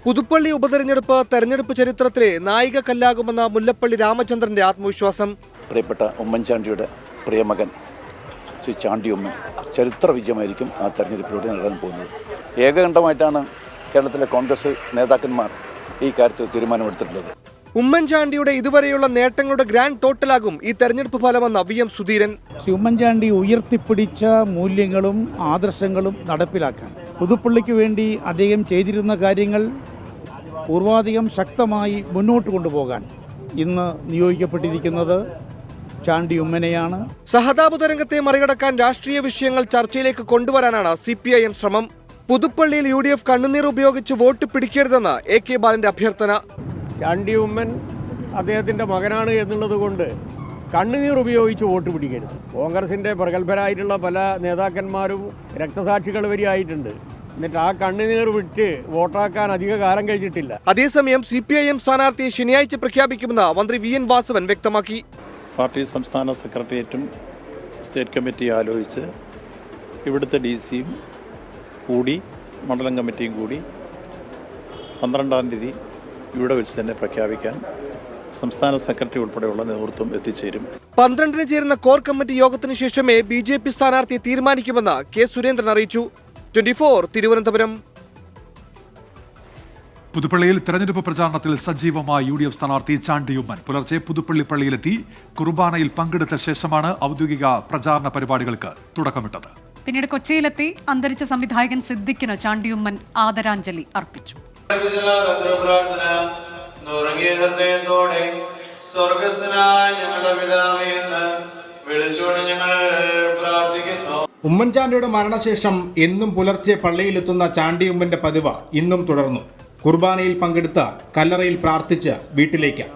പുതുപ്പള്ളി ഉപതെരഞ്ഞെടുപ്പ് തെരഞ്ഞെടുപ്പ് ചരിത്രത്തിലെ നായിക കല്ലാകുമെന്ന മുല്ലപ്പള്ളി രാമചന്ദ്രന്റെ ആത്മവിശ്വാസം. പ്രിയപ്പെട്ട ഉമ്മൻചാണ്ടിയുടെ പ്രിയമകൻ ശ്രീ ചാണ്ടി ഉമ്മൻ ചരിത്ര വിജയമായിരിക്കും ആ തെരഞ്ഞെടുപ്പിലൂടെ നടക്കാൻ പോകുന്നത്. ഏകകണ്ഠമായിട്ടാണ് കേരളത്തിലെ കോൺഗ്രസ് നേതാക്കന്മാർ ഈ കാര്യത്തിൽ തീരുമാനമെടുത്തിട്ടുള്ളത്. ഉമ്മൻചാണ്ടിയുടെ ഇതുവരെയുള്ള നേട്ടങ്ങളുടെ ഗ്രാൻഡ് ടോട്ടലാകും ഈ തെരഞ്ഞെടുപ്പ് ഫലമെന്ന് VM സുധീരൻ. ശ്രീ ഉമ്മൻചാണ്ടി ഉയർത്തിപ്പിടിച്ച മൂല്യങ്ങളും ആദർശങ്ങളും നടപ്പിലാക്കാൻ പുതുപ്പള്ളിക്ക് വേണ്ടി അദ്ദേഹം ചെയ്തിരുന്ന കാര്യങ്ങൾ പൂർവാധികം ശക്തമായി മുന്നോട്ട് കൊണ്ടുപോകാൻ ഇന്ന് നിയോഗിക്കപ്പെട്ടിരിക്കുന്നത് ചാണ്ടി ഉമ്മനെയാണ്. സഹതാപ തരംഗത്തെ മറികടക്കാൻ രാഷ്ട്രീയ വിഷയങ്ങൾ ചർച്ചയിലേക്ക് കൊണ്ടുവരാനാണ് CPIM ശ്രമം. പുതുപ്പള്ളിയിൽ UDF കണ്ണുനീർ ഉപയോഗിച്ച് വോട്ട് പിടിക്കരുതെന്ന് AK ബാലന്റെ അഭ്യർത്ഥന. ചാണ്ടി ഉമ്മൻ അദ്ദേഹത്തിന്റെ മകനാണ് എന്നുള്ളത് കൊണ്ട് കണ്ണുനീർ ഉപയോഗിച്ച് വോട്ട് പിടിക്കരുത്. കോൺഗ്രസിന്റെ പ്രഗത്ഭരായിട്ടുള്ള പല നേതാക്കന്മാരും രക്തസാക്ഷികൾ വരെയായിട്ടുണ്ട്. എന്നിട്ട് ആ കണ്ണുനീർ വിട്ട് വോട്ടാക്കാൻ അധിക കാലം കഴിഞ്ഞിട്ടില്ല. അതേസമയം CPIM സ്ഥാനാർത്ഥിയെ ശനിയാഴ്ച പ്രഖ്യാപിക്കുമെന്ന് മന്ത്രി VN വാസവൻ വ്യക്തമാക്കി. പാർട്ടി സംസ്ഥാന സെക്രട്ടേറിയറ്റും സ്റ്റേറ്റ് കമ്മിറ്റി ആലോചിച്ച് ഇവിടുത്തെ DC കൂടി മണ്ഡലം കമ്മിറ്റിയും കൂടി 12-ാം തീയതി ഇവിടെ വെച്ച് തന്നെ പ്രഖ്യാപിക്കാൻ സംസ്ഥാന സെക്രട്ടറി ഉൾപ്പെടെയുള്ള നേതൃത്വം എത്തിച്ചേരും. 12-ന് ചേരുന്ന കോർ കമ്മിറ്റി യോഗത്തിന് ശേഷമേ BJP സ്ഥാനാർത്ഥിയെ തീരുമാനിക്കുമെന്ന് K. സുരേന്ദ്രൻ അറിയിച്ചു. 24 തിരുവനന്തപുരം. പുതുപ്പള്ളിയിൽ തെരഞ്ഞെടുപ്പ് പ്രചാരണത്തിൽ സജീവമായ UDF സ്ഥാനാർത്ഥി ചാണ്ടി ഉമ്മൻ പുലർച്ചെ പുതുപ്പള്ളി പള്ളിയിലെത്തി കുർബാനയിൽ പങ്കെടുത്ത ശേഷമാണ് ഔദ്യോഗിക പ്രചാരണ പരിപാടികൾക്ക് തുടക്കമിട്ടത്. പിന്നീട് കൊച്ചിയിലെത്തി അന്തരിച്ച സംവിധായകൻ സിദ്ദിഖിന് ചാണ്ടി ഉമ്മൻ ആദരാഞ്ജലി അർപ്പിച്ചു. ഹൃദയത്തോടെ സ്വർഗസ്ഥനായ ഞങ്ങളുടെ പിതാവേ എന്ന് വിളിച്ചുകൊണ്ട് ഞങ്ങൾ പ്രാർത്ഥിക്കുന്നു. ഉമ്മൻചാണ്ടിയുടെ മരണശേഷം എന്നും പുലർച്ചെ പള്ളിയിലെത്തുന്ന ചാണ്ടിയുമ്മന്റെ പതിവ് ഇന്നും തുടർന്നു. കുർബാനയിൽ പങ്കെടുത്ത് കല്ലറയിൽ പ്രാർത്ഥിച്ച് വീട്ടിലേക്ക്.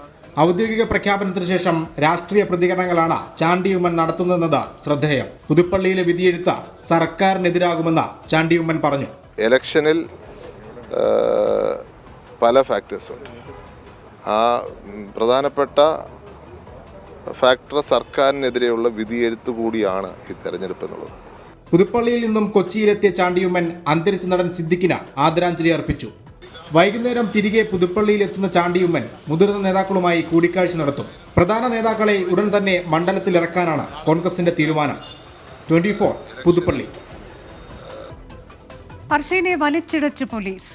ഔദ്യോഗിക പ്രഖ്യാപനത്തിന് ശേഷം രാഷ്ട്രീയ പ്രതികരണങ്ങളാണ് ചാണ്ടിയുമ്മൻ നടത്തുന്നതെന്നത് ശ്രദ്ധേയം. പുതുപ്പള്ളിയിലെ വിധിയെഴുത്ത് സർക്കാരിനെതിരാകുമെന്ന് ചാണ്ടിയുമ്മൻ പറഞ്ഞു. ഇലക്ഷനിൽ പല ഫാക്ടേഴ്സ് ഉണ്ട്. ആ പ്രധാനപ്പെട്ട ഫാക്ടർ സർക്കാരിനെതിരെയുള്ള വിധിയെഴുത്ത് കൂടിയാണ് ഈ തെരഞ്ഞെടുപ്പ് എന്നുള്ളത്. പുതുപ്പള്ളിയിൽ നിന്നും കൊച്ചിയിലെത്തിയ ചാണ്ടിയുമ്മൻ അന്തരിച്ച നടൻ സിദ്ദിഖിന് ആദരാഞ്ജലി അർപ്പിച്ചു. വൈകുന്നേരം തിരികെ പുതുപ്പള്ളിയിലെത്തുന്ന ചാണ്ടിയുമ്മൻ മുതിർന്ന നേതാക്കളുമായി കൂടിക്കാഴ്ച നടത്തും. പ്രധാന നേതാക്കളെ ഉടൻ തന്നെ മണ്ഡലത്തിൽ ഇറക്കാനാണ് കോൺഗ്രസിന്റെ തീരുമാനം. 24 പുതുപ്പള്ളി. ഹർഷീനെ വലിച്ചിഴച്ച് പോലീസ്.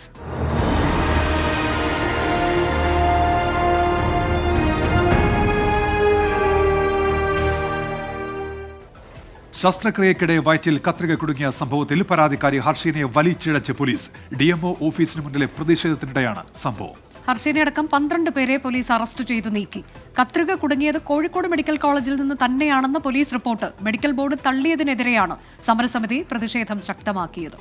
ശസ്ത്രക്രിയക്കിടെ വയറ്റിൽ കത്രിക കുടുങ്ങിയ സംഭവത്തിൽ പരാതിക്കാരി ഹർഷീനെ വലിച്ചിഴച്ച് പോലീസ്. DMO ഓഫീസിന് മുന്നിലെ പ്രതിഷേധത്തിനിടെയാണ് സംഭവം. ഹർഷീനെ അടക്കം 12 പേരെ പോലീസ് അറസ്റ്റ് ചെയ്തു നീക്കി. കത്രിക കുടുങ്ങിയത് കോഴിക്കോട് മെഡിക്കൽ കോളേജിൽ നിന്ന് തന്നെയാണെന്ന് പോലീസ് റിപ്പോർട്ട്. മെഡിക്കൽ ബോർഡ് തള്ളിയതിനെതിരെയാണ് സമരസമിതി പ്രതിഷേധം ശക്തമാക്കിയത്.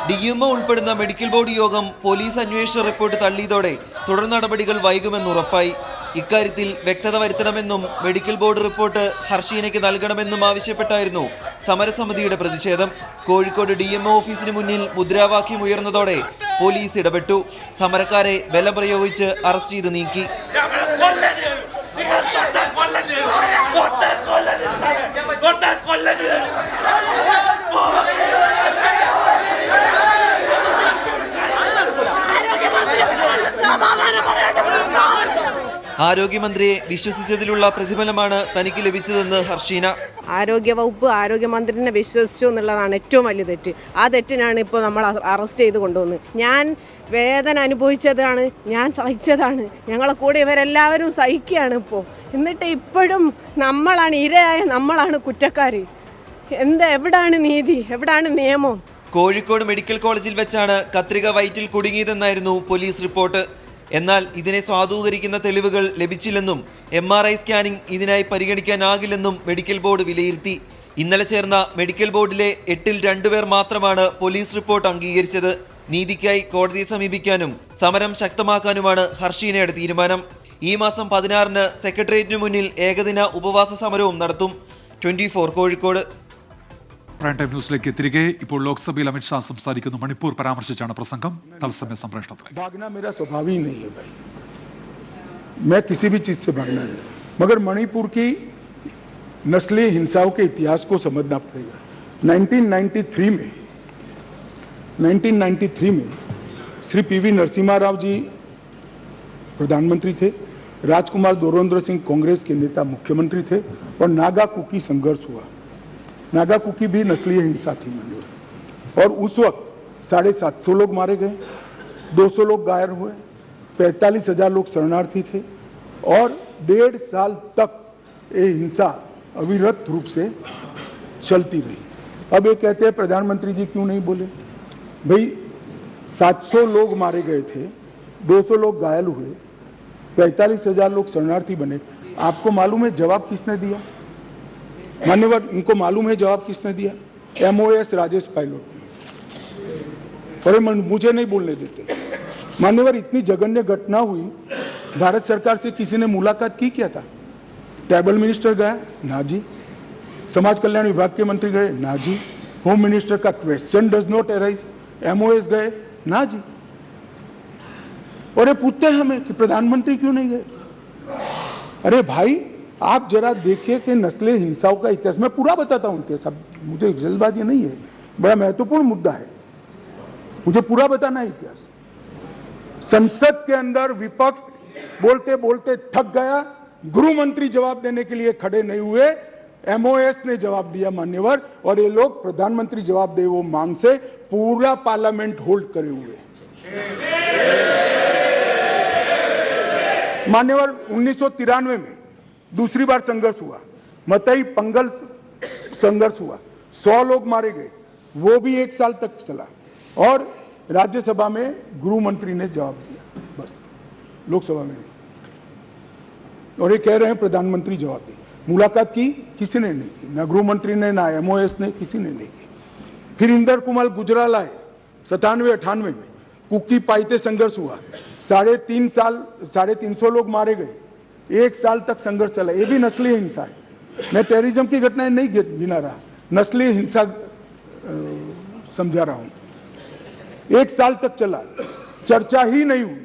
DMO ഉൾപ്പെടുന്ന മെഡിക്കൽ ബോർഡ് യോഗം പോലീസ് അന്വേഷണ റിപ്പോർട്ട് തള്ളിയതോടെ തുടർ നടപടികൾ വൈകുമെന്നുറപ്പായി. ഇക്കാര്യത്തിൽ വ്യക്തത വരുത്തണമെന്നും മെഡിക്കൽ ബോർഡ് റിപ്പോർട്ട് ഹർഷീനയ്ക്ക് നൽകണമെന്നും ആവശ്യപ്പെട്ടായിരുന്നു സമരസമിതിയുടെ പ്രതിഷേധം. കോഴിക്കോട് DMO ഓഫീസിന് മുന്നിൽ മുദ്രാവാക്യം ഉയർന്നതോടെ പോലീസ് ഇടപെട്ടു. സമരക്കാരെ ബലം പ്രയോഗിച്ച് അറസ്റ്റ് ചെയ്ത് നീക്കി. ആരോഗ്യമന്ത്രിയെ വിശ്വസിച്ചതിലുള്ള പ്രതിഫലമാണ് തനിക്ക് ലഭിച്ചതെന്ന് ഹർഷീന. ആരോഗ്യവകുപ്പ് ആരോഗ്യമന്ത്രിനെ വിശ്വസിച്ചു എന്നുള്ളതാണ് ഏറ്റവും വലിയ തെറ്റ്. ആ തെറ്റിനാണ് ഇപ്പോൾ നമ്മൾ അറസ്റ്റ് ചെയ്ത് കൊണ്ടുവന്നത്. ഞാൻ വേദന അനുഭവിച്ചതാണ്, ഞാൻ സഹിച്ചതാണ്. ഞങ്ങളെ കൂടെ ഇവരെല്ലാവരും സഹിക്കുകയാണ് ഇപ്പോൾ. എന്നിട്ട് ഇപ്പോഴും നമ്മളാണ് ഇരയായ, നമ്മളാണ് കുറ്റക്കാർ. എവിടാണ് നീതി, എവിടാണ് നിയമം? കോഴിക്കോട് മെഡിക്കൽ കോളേജിൽ വെച്ചാണ് കത്രിക വയറ്റിൽ കുടുങ്ങിയതെന്നായിരുന്നു പോലീസ് റിപ്പോർട്ട്. എന്നാൽ ഇതിനെ സ്വാധൂകരിക്കുന്ന തെളിവുകൾ ലഭിച്ചില്ലെന്നും MRI സ്കാനിംഗ് ഇതിനായി പരിഗണിക്കാനാകില്ലെന്നും മെഡിക്കൽ ബോർഡ് വിലയിരുത്തി. ഇന്നലെ ചേർന്ന മെഡിക്കൽ ബോർഡിലെ 8-ൽ 2 പേർ മാത്രമാണ് പോലീസ് റിപ്പോർട്ട് അംഗീകരിച്ചത്. നീതിക്കായി കോടതിയെ സമീപിക്കാനും സമരം ശക്തമാക്കാനുമാണ് ഹർഷീനയുടെ തീരുമാനം. ഈ മാസം 16-ന് സെക്രട്ടേറിയറ്റിനു മുന്നിൽ ഏകദിന ഉപവാസ സമരവും നടത്തും. 24 കോഴിക്കോട്. പ്രൈം ടൈം ന്യൂസിലേക്ക് തിരികെ. ഇപ്പോൾ ലോക്സഭയിൽ അമിത്ഷാ സംസാരിക്കുന്നു. മണിപ്പൂർ പരാമർശിച്ചാണ് പ്രസംഗം. തത്സമയ സംപ്രേഷണത്തിൽ. भागना मेरा स्वभाव ही नहीं है भाई, मैं किसी भी चीज से भागना नहीं, मगर मणिपुर की नस्लीय हिंसाओं के इतिहास को समझना पड़ेगा। 1993 में श्री PV नरसिम्हा राव जी प्रधानमंत्री थे, राजकुमार दोरेंद्र सिंह कांग्रेस के नेता मुख्यमंत्री थे, और नागा कुकी संघर्ष हुआ। नागा कुकी भी नस्लीय हिंसा थी मंजूर, और उस वक्त 750 लोग मारे गए, 200 लोग घायल हुए, 45,000 लोग शरणार्थी थे, और 1.5 साल तक ये हिंसा अविरत रूप से चलती रही। अब ये कहते हैं प्रधानमंत्री जी क्यों नहीं बोले? भाई 700 लोग मारे गए थे, 200 लोग घायल हुए, 45,000 लोग शरणार्थी बने। आपको मालूम है जवाब किसने दिया? मान्यवर, इनको मालूम है जवाब किसने दिया? MOS राजेश पायलट। और मुझे नहीं बोलने देते। मान्यवर, इतनी जघन्य घटना हुई, भारत सरकार से किसी ने मुलाकात की क्या था? ट्राइबल मिनिस्टर गया? ना जी। समाज कल्याण विभाग के मंत्री गए? ना जी। होम मिनिस्टर का question does not arise. MOS गए? ना जी। और ये पूछते हैं हमें कि प्रधानमंत्री क्यों नहीं गए? अरे भाई, आप जरा देखिए कि नस्लीय हिंसाओं का इतिहास, मैं पूरा बताता हूँ इतिहास, मुझे जल्दबाजी नहीं है, बड़ा महत्वपूर्ण मुद्दा है, मुझे पूरा बताना है इतिहास। संसद के अंदर विपक्ष बोलते बोलते थक गया, गृह मंत्री जवाब देने के लिए खड़े नहीं हुए, MOS ने जवाब दिया मान्यवर, और ये लोग प्रधानमंत्री जवाब दे वो मांग से पूरा पार्लियामेंट होल्ड करे हुए। मान्यवर, 1993 में दूसरी बार संघर्ष हुआ, मतई पंगल संघर्ष हुआ, 100 लोग मारे गए, वो भी 1 साल तक चला, और राज्यसभा में गृह मंत्री ने जवाब दिया, बस, लोकसभा में नहीं। और ये कह रहे हैं प्रधानमंत्री जवाब दे। मुलाकात की किसी ने नहीं की, ना गृह मंत्री ने, ना MOS ने, किसी ने नहीं की। फिर इंदर कुमार गुजराल आए 97-98 में, कुकी पाइते संघर्ष हुआ, 350 लोग मारे गए, 1 साल तक संघर्ष चला। ये भी नस्लीय हिंसा है। मैं टेररिज्म की घटनाएं नहीं गिना रहा, नस्लीय हिंसा समझा रहा हूं। 1 साल तक चला, चर्चा ही नहीं हुई,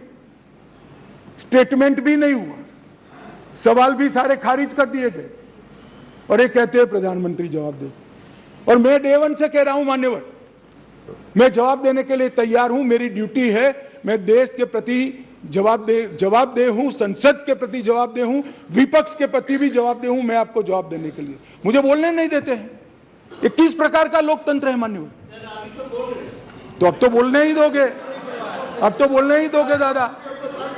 स्टेटमेंट भी नहीं हुआ, सवाल भी सारे खारिज कर दिए गए, और ये कहते हैं प्रधानमंत्री जवाब दे। और मैं डे 1 से कह रहा हूं मान्यवर, मैं जवाब देने के लिए तैयार हूं। मेरी ड्यूटी है, मैं देश के प्रति जवाब दे हूं, संसद के प्रति जवाब दे हूं, विपक्ष के प्रति भी जवाब दे हूं। मैं आपको जवाब देने के लिए, मुझे बोलने नहीं देते हैं। ये किस प्रकार का लोकतंत्र है मान्यवर? तो अब तो बोलने ही दोगे, अब तो बोलने ही दोगे दादा।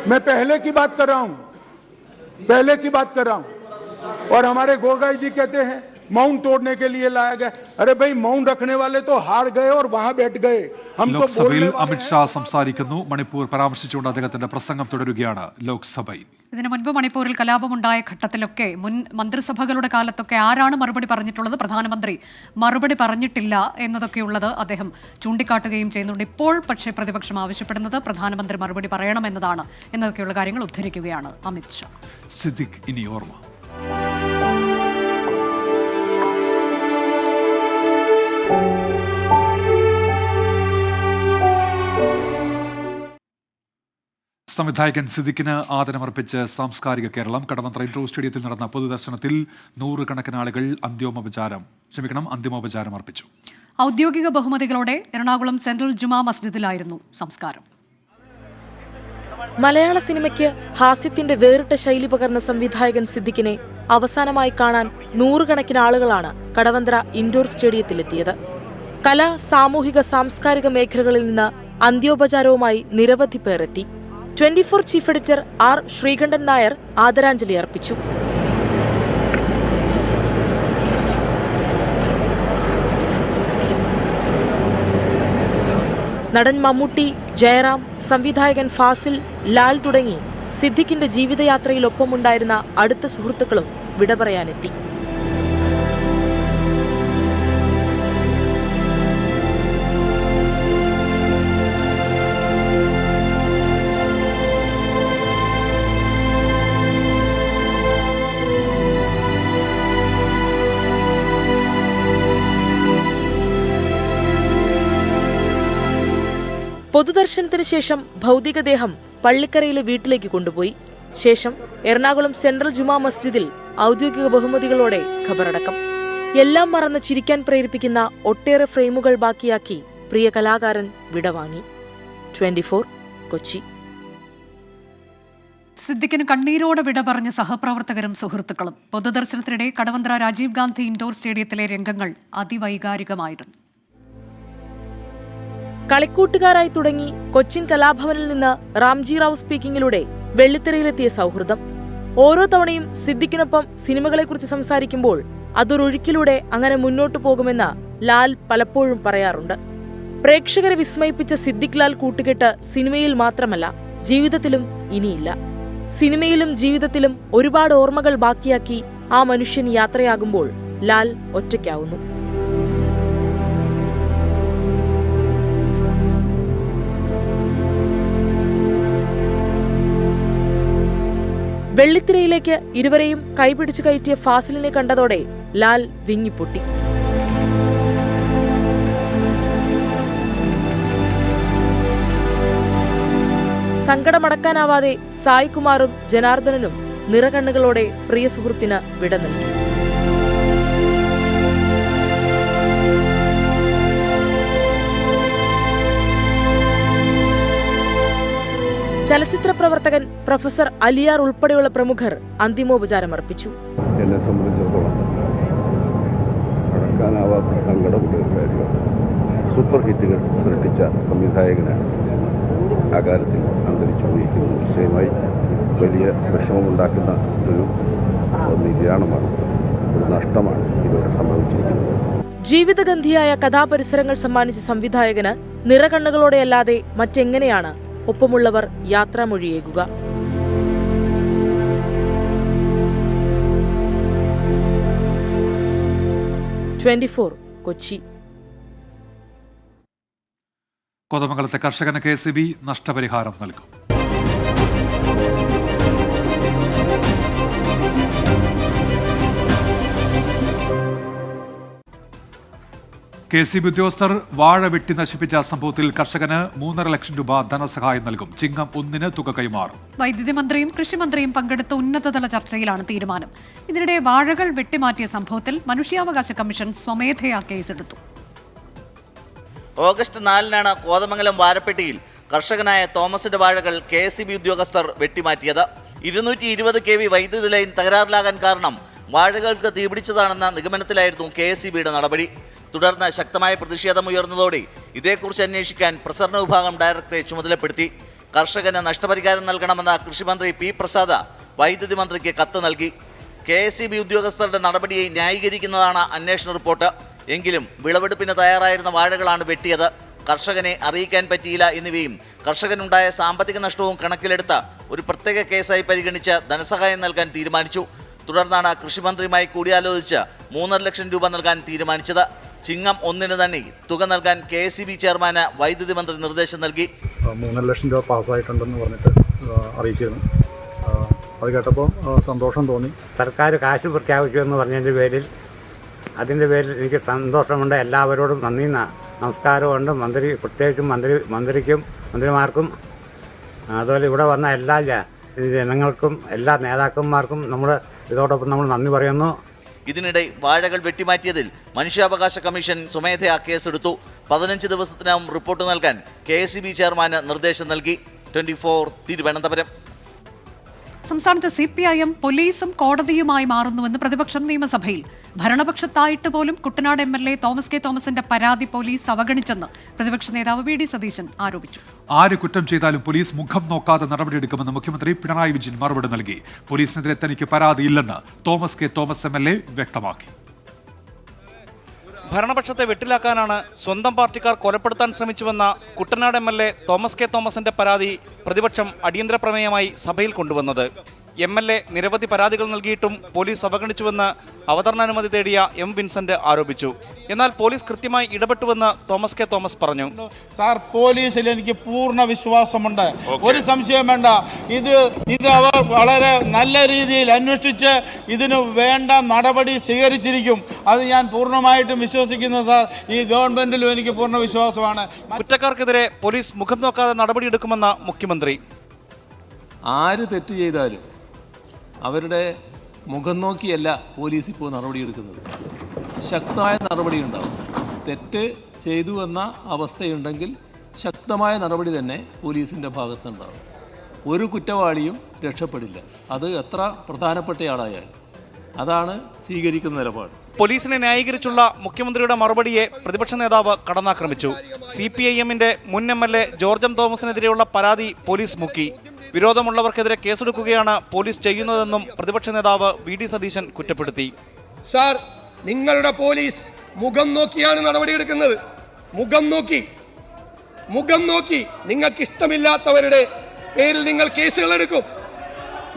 मैं पहले की बात कर रहा हूं, पहले की बात कर रहा हूं। और हमारे गोगाई जी कहते हैं मौन तोड़ने के लिए लाया गया। अरे भाई, मौन रखने वाले तो हार गए और वहां बैठ गए। हम ലോക്സഭയിൽ അമിത്ഷാ സംസാരിക്കുന്നു. മണിപ്പൂർ പരാമർശിച്ചുകൊണ്ട് അദ്ദേഹത്തിന്റെ പ്രസംഗം തുടരുകയാണ് ലോക്സഭയിൽ. ഇതിനു മുൻപ് മണിപ്പൂരിൽ കലാപമുണ്ടായ ഘട്ടത്തിലൊക്കെ മുൻ മന്ത്രിസഭകളുടെ കാലത്തൊക്കെ ആരാണ് മറുപടി പറഞ്ഞിട്ടുള്ളത്? പ്രധാനമന്ത്രി മറുപടി പറഞ്ഞിട്ടില്ല എന്നതൊക്കെയുള്ളത് അദ്ദേഹം ചൂണ്ടിക്കാട്ടുകയും ചെയ്യുന്നുണ്ട്. ഇപ്പോൾ പക്ഷേ പ്രതിപക്ഷം ആവശ്യപ്പെടുന്നത് പ്രധാനമന്ത്രി മറുപടി പറയണമെന്നതാണ് എന്നതൊക്കെയുള്ള കാര്യങ്ങൾ ഉദ്ധരിക്കുകയാണ് അമിത്ഷാ. സിദ്ദിഖ് ഇനി ഓർമ്മ. സംവിധായകൻ സിദ്ദിഖിന് ആദരമർപ്പിച്ച് സാംസ്കാരിക കേരളം. കടവന്ത്ര ഇൻഡോർ സ്റ്റേഡിയത്തിൽ നടന്ന പൊതുദർശനത്തിൽ 100 കണക്കിന് ആളുകൾ അന്തിമോപചാരം അർപ്പിച്ചു. ഔദ്യോഗിക ബഹുമതികളോടെ എറണാകുളം സെൻട്രൽ ജുമാ മസ്ജിദിലായിരുന്നു സംസ്കാരം. മലയാള സിനിമയ്ക്ക് ഹാസ്യത്തിന്റെ വേറിട്ട ശൈലി പകർന്ന സംവിധായകൻ സിദ്ദിഖിനെ അവസാനമായി കാണാൻ 100 കണക്കിന് ആളുകളാണ് കടവന്ത്ര ഇൻഡോർ സ്റ്റേഡിയത്തിലെത്തിയത്. കലാ, സാമൂഹിക, സാംസ്കാരിക മേഖലകളിൽ നിന്ന് അന്ത്യോപചാരവുമായി നിരവധി പേർ എത്തി. 24 chief editor R. Sreekandan Nair ആദരാഞ്ജലി അർപ്പിച്ചു. നടൻ മമ്മൂട്ടി, ജയറാം, സംവിധായകൻ ഫാസിൽ, ലാൽ തുടങ്ങി സിദ്ദിഖിന്റെ ജീവിതയാത്രയിൽ ഒപ്പമുണ്ടായിരുന്ന അടുത്ത സുഹൃത്തുക്കളും വിട പറയാനെത്തി. പൊതുദർശനത്തിന് ശേഷം ഭൗതികദേഹം പള്ളിക്കരയിലെ വീട്ടിലേക്ക് കൊണ്ടുപോയി. ശേഷം എറണാകുളം സെൻട്രൽ ജുമാ മസ്ജിദിൽ ഔദ്യോഗിക ബഹുമതികളോടെ ഖബറടക്കം. എല്ലാം മറന്ന് ചിരിക്കാൻ പ്രേരിപ്പിക്കുന്ന ഒട്ടേറെ ഫ്രെയിമുകൾ ബാക്കിയാക്കി പ്രിയ കലാകാരൻ വിടവാങ്ങി. 24 കൊച്ചി. സിദ്ദിഖിന് കണ്ണീരോടെ വിട പറഞ്ഞ സഹപ്രവർത്തകരും സുഹൃത്തുക്കളും. പൊതുദർശനത്തിനിടെ കടവന്ത്ര രാജീവ് ഗാന്ധി ഇൻഡോർ സ്റ്റേഡിയത്തിലെ രംഗങ്ങൾ അതിവൈകാരികമായിരുന്നു. കളിക്കൂട്ടുകാരായി തുടങ്ങി കൊച്ചിൻ കലാഭവനിൽ നിന്ന് റാംജി റാവു സ്പീക്കിംഗിലൂടെ വെള്ളിത്തിരയിലെത്തിയ സൗഹൃദം. ഓരോ തവണയും സിദ്ദിഖിനൊപ്പം സിനിമകളെക്കുറിച്ച് സംസാരിക്കുമ്പോൾ അതൊരൊഴുക്കിലൂടെ അങ്ങനെ മുന്നോട്ടു പോകുമെന്ന് ലാൽ പലപ്പോഴും പറയാറുണ്ട്. പ്രേക്ഷകരെ വിസ്മയിപ്പിച്ച സിദ്ദിഖ് ലാൽ കൂട്ടുകെട്ട് സിനിമയിൽ മാത്രമല്ല, ജീവിതത്തിലും ഇനിയില്ല. സിനിമയിലും ജീവിതത്തിലും ഒരുപാട് ഓർമ്മകൾ ബാക്കിയാക്കി ആ മനുഷ്യൻ യാത്രയാകുമ്പോൾ ലാൽ ഒറ്റയ്ക്കാവുന്നു. വെള്ളിത്തിരയിലേക്ക് ഇരുവരെയും കൈപിടിച്ചു കയറ്റിയ ഫാസിലിനെ കണ്ടതോടെ ലാൽ വിങ്ങിപ്പൊട്ടി. സങ്കടമടക്കാനാവാതെ സായ്കുമാറും ജനാർദ്ദനനും നിറകണ്ണുകളോടെ പ്രിയ സുഹൃത്തിന് വിട നൽകി. ചലച്ചിത്ര പ്രവർത്തകൻ പ്രൊഫസർ അലിയാർ ഉൾപ്പെടെയുള്ള പ്രമുഖർ അന്തിമോപചാരം അർപ്പിച്ചു. എന്നെ സംബന്ധിച്ചിടത്തോളം അടക്കാനാവാത്ത സങ്കടമുള്ള ഒരു കാര്യമാണ്. സൂപ്പർ ഹിറ്റുകൾ സൃഷ്ടിച്ച സംവിധായകനാണ് ആ കാലത്തിൽ അന്തരിച്ചു പോയിരിക്കുന്ന വിഷയമായി വലിയ വിഷമമുണ്ടാക്കുന്ന ഒരു നിര്യാണമാണ്, ഒരു നഷ്ടമാണ് ഇതോടെ സംഭവിച്ചിരിക്കുന്നത്. ജീവിതഗന്ധിയായ കഥാപരിസരങ്ങൾ സമ്മാനിച്ച സംവിധായകന് നിറകണ്ണുകളോടെയല്ലാതെ മറ്റെങ്ങനെയാണ് ഒപ്പമുള്ളവർ യാത്രാമൊഴിയേകുക? 24 കൊച്ചി. കോതമംഗലത്തെ കർഷകന് KCB നഷ്ടപരിഹാരം നൽകും. KCB ഉദ്യോഗസ്ഥർ വാഴ വെട്ടി നശിപ്പിച്ച സംഭവത്തിൽ കർഷകന് 3.5 ലക്ഷം രൂപ ധനസഹായം നൽകും. ചിങ്ങം 1 തുക കൈമാറും. വൈദ്യുതി മന്ത്രിയും കൃഷിമന്ത്രിയും പങ്കെടുത്ത ഉന്നതതല ചർച്ചയിലാണ് തീരുമാനം. ഇതിനിടെ വാഴകൾ വെട്ടിമാറ്റിയ സംഭവത്തിൽ മനുഷ്യാവകാശ കമ്മീഷൻ സ്വമേധയാ കേസെടുത്തു. ഓഗസ്റ്റ് 4 കോതമംഗലം വാരപ്പെട്ടിയിൽ കർഷകനായ തോമസിന്റെ വാഴകൾ KCB ഉദ്യോഗസ്ഥർ വെട്ടിമാറ്റിയത്. 220 kV വൈദ്യുതി ലൈൻ തകരാറിലാകാൻ കാരണം വാഴകൾക്ക് തീപിടിച്ചതാണെന്ന നിഗമനത്തിലായിരുന്നു KCBയുടെ നടപടി. തുടർന്ന് ശക്തമായ പ്രതിഷേധമുയർന്നതോടെ ഇതേക്കുറിച്ച് അന്വേഷിക്കാൻ പ്രസരണ വിഭാഗം ഡയറക്ടറെ ചുമതലപ്പെടുത്തി. കർഷകന് നഷ്ടപരിഹാരം നൽകണമെന്ന കൃഷിമന്ത്രി P. പ്രസാദ് വൈദ്യുതി മന്ത്രിക്ക് കത്ത് നൽകി. KCB ഉദ്യോഗസ്ഥരുടെ നടപടിയെ ന്യായീകരിക്കുന്നതാണ് അന്വേഷണ റിപ്പോർട്ട്. എങ്കിലും വിളവെടുപ്പിന് തയ്യാറായിരുന്ന വാഴകളാണ് വെട്ടിയത്. കർഷകനെ അറിയിക്കാൻ പറ്റിയില്ല എന്നിവയും കർഷകനുണ്ടായ സാമ്പത്തിക നഷ്ടവും കണക്കിലെടുത്ത ഒരു പ്രത്യേക കേസായി പരിഗണിച്ച് ധനസഹായം നൽകാൻ തീരുമാനിച്ചു. തുടർന്നാണ് കൃഷിമന്ത്രിയുമായി കൂടിയാലോചിച്ച് 3.5 ലക്ഷം രൂപ നൽകാൻ തീരുമാനിച്ചത്. ചിങ്ങം 1 തന്നെ തുക നൽകാൻ KCB ചെയർമാന് വൈദ്യുതി മന്ത്രി നിർദ്ദേശം നൽകി. 3.5 ലക്ഷം രൂപ പാസ്സായിട്ടുണ്ടെന്ന് പറഞ്ഞിട്ട് അറിയിച്ചിരുന്നു. അത് കേട്ടപ്പോൾ സന്തോഷം തോന്നി. സർക്കാർ കാശ് പ്രഖ്യാപിച്ചു എന്ന് പറഞ്ഞതിൻ്റെ പേരിൽ എനിക്ക് സന്തോഷമുണ്ട്. എല്ലാവരോടും നന്ദി നമസ്കാരമുണ്ട്. പ്രത്യേകിച്ചും മന്ത്രിക്കും മന്ത്രിമാർക്കും അതുപോലെ ഇവിടെ വന്ന എല്ലാ ജനങ്ങൾക്കും എല്ലാ നേതാക്കന്മാർക്കും ഇതോടൊപ്പം നമ്മൾ നന്ദി പറയുന്നു. ഇതിനിടെ വാഴകൾ വെട്ടിമാറ്റിയതിൽ മനുഷ്യാവകാശ കമ്മീഷൻ സ്വമേധയാ കേസെടുത്തു. 15 ദിവസത്തിനകം റിപ്പോർട്ട് നൽകാൻ KCB ചെയർമാന് നിർദ്ദേശം നൽകി. 24 തിരുവനന്തപുരം. സംസ്ഥാനത്ത് CPIM പോലീസും കോടതിയുമായി മാറുന്നുവെന്ന് പ്രതിപക്ഷം നിയമസഭയിൽ. ഭരണപക്ഷത്തായിട്ട് പോലും കുട്ടനാട് MLA തോമസ് കെ തോമസിന്റെ പരാതി പോലീസ് അവഗണിച്ചെന്ന് പ്രതിപക്ഷ നേതാവ് VD സതീശൻ ആരോപിച്ചു. ആര് കുറ്റം ചെയ്താലും പോലീസ് മുഖം നോക്കാതെ നടപടിയെടുക്കുമെന്ന് മുഖ്യമന്ത്രി പിണറായി വിജയൻ മറുപടി നൽകി. പോലീസിനെതിരെ തനിക്ക് പരാതിയില്ലെന്ന് തോമസ് കെ തോമസ് MLA വ്യക്തമാക്കി. ഭരണപക്ഷത്തെ വെട്ടിലാക്കാനാണ് സ്വന്തം പാർട്ടിക്കാർ കൊലപ്പെടുത്താൻ ശ്രമിച്ചുവെന്ന കുട്ടനാട് MLA തോമസ് കെ തോമസിന്റെ പരാതി പ്രതിപക്ഷം അടിയന്തര പ്രമേയമായി സഭയിൽ കൊണ്ടുവന്നത്. MLA നിരവധി പരാതികൾ നൽകിയിട്ടും പോലീസ് അവഗണിച്ചുവെന്ന് അവതരണാനുമതി തേടിയ M. വിൻസെന്റ് ആരോപിച്ചു. എന്നാൽ പോലീസ് കൃത്യമായി ഇടപെട്ടുവെന്ന് തോമസ് കെ തോമസ് പറഞ്ഞു. സാർ, പോലീസിൽ എനിക്ക് പൂർണ്ണ വിശ്വാസമുണ്ട്. ഒരു സംശയം വേണ്ട. ഇത് അവർ വളരെ നല്ല രീതിയിൽ അന്വേഷിച്ച് ഇതിന് വേണ്ട നടപടി സ്വീകരിച്ചിരിക്കും. അത് ഞാൻ പൂർണ്ണമായിട്ടും വിശ്വസിക്കുന്നു സാർ. ഈ ഗവൺമെന്റിലും എനിക്ക് പൂർണ്ണ വിശ്വാസമാണ്. കുറ്റക്കാർക്കെതിരെ പോലീസ് മുഖം നോക്കാതെ നടപടിയെടുക്കുമെന്ന മുഖ്യമന്ത്രി. ആര് തെറ്റ് ചെയ്താലും അവരുടെ മുഖം നോക്കിയല്ല പോലീസ് ഇപ്പോൾ നടപടിയെടുക്കുന്നത്. ശക്തമായ നടപടിയുണ്ടാവും. തെറ്റ് ചെയ്തു എന്ന അവസ്ഥയുണ്ടെങ്കിൽ ശക്തമായ നടപടി തന്നെ പോലീസിൻ്റെ ഭാഗത്തുണ്ടാവും. ഒരു കുറ്റവാളിയും രക്ഷപ്പെടില്ല. അത് എത്ര പ്രധാനപ്പെട്ടയാളായാലും. അതാണ് സ്വീകരിക്കുന്ന നിലപാട്. പോലീസിനെ ന്യായീകരിച്ചുള്ള മുഖ്യമന്ത്രിയുടെ മറുപടിയെ പ്രതിപക്ഷ നേതാവ് കടന്നാക്രമിച്ചു. CPIM-ന്റെ മുൻ MLA ജോർജ് M. തോമസിനെതിരെയുള്ള പരാതി പോലീസ് മുക്കി. വിരോധമുള്ളവർക്കെതിരെ കേസെടുക്കുകയാണ് പോലീസ് ചെയ്യുന്നതെന്നും പ്രതിപക്ഷ നേതാവ് VD സതീശൻ കുറ്റപ്പെടുത്തി. സാർ, നിങ്ങളുടെ പോലീസ് മുഖം നോക്കിയാണ് നടപടിയെടുക്കുന്നത്. മുഖം നോക്കി നിങ്ങൾക്ക് ഇഷ്ടമില്ലാത്തവരുടെ പേരിൽ നിങ്ങൾ കേസുകൾ എടുക്കും.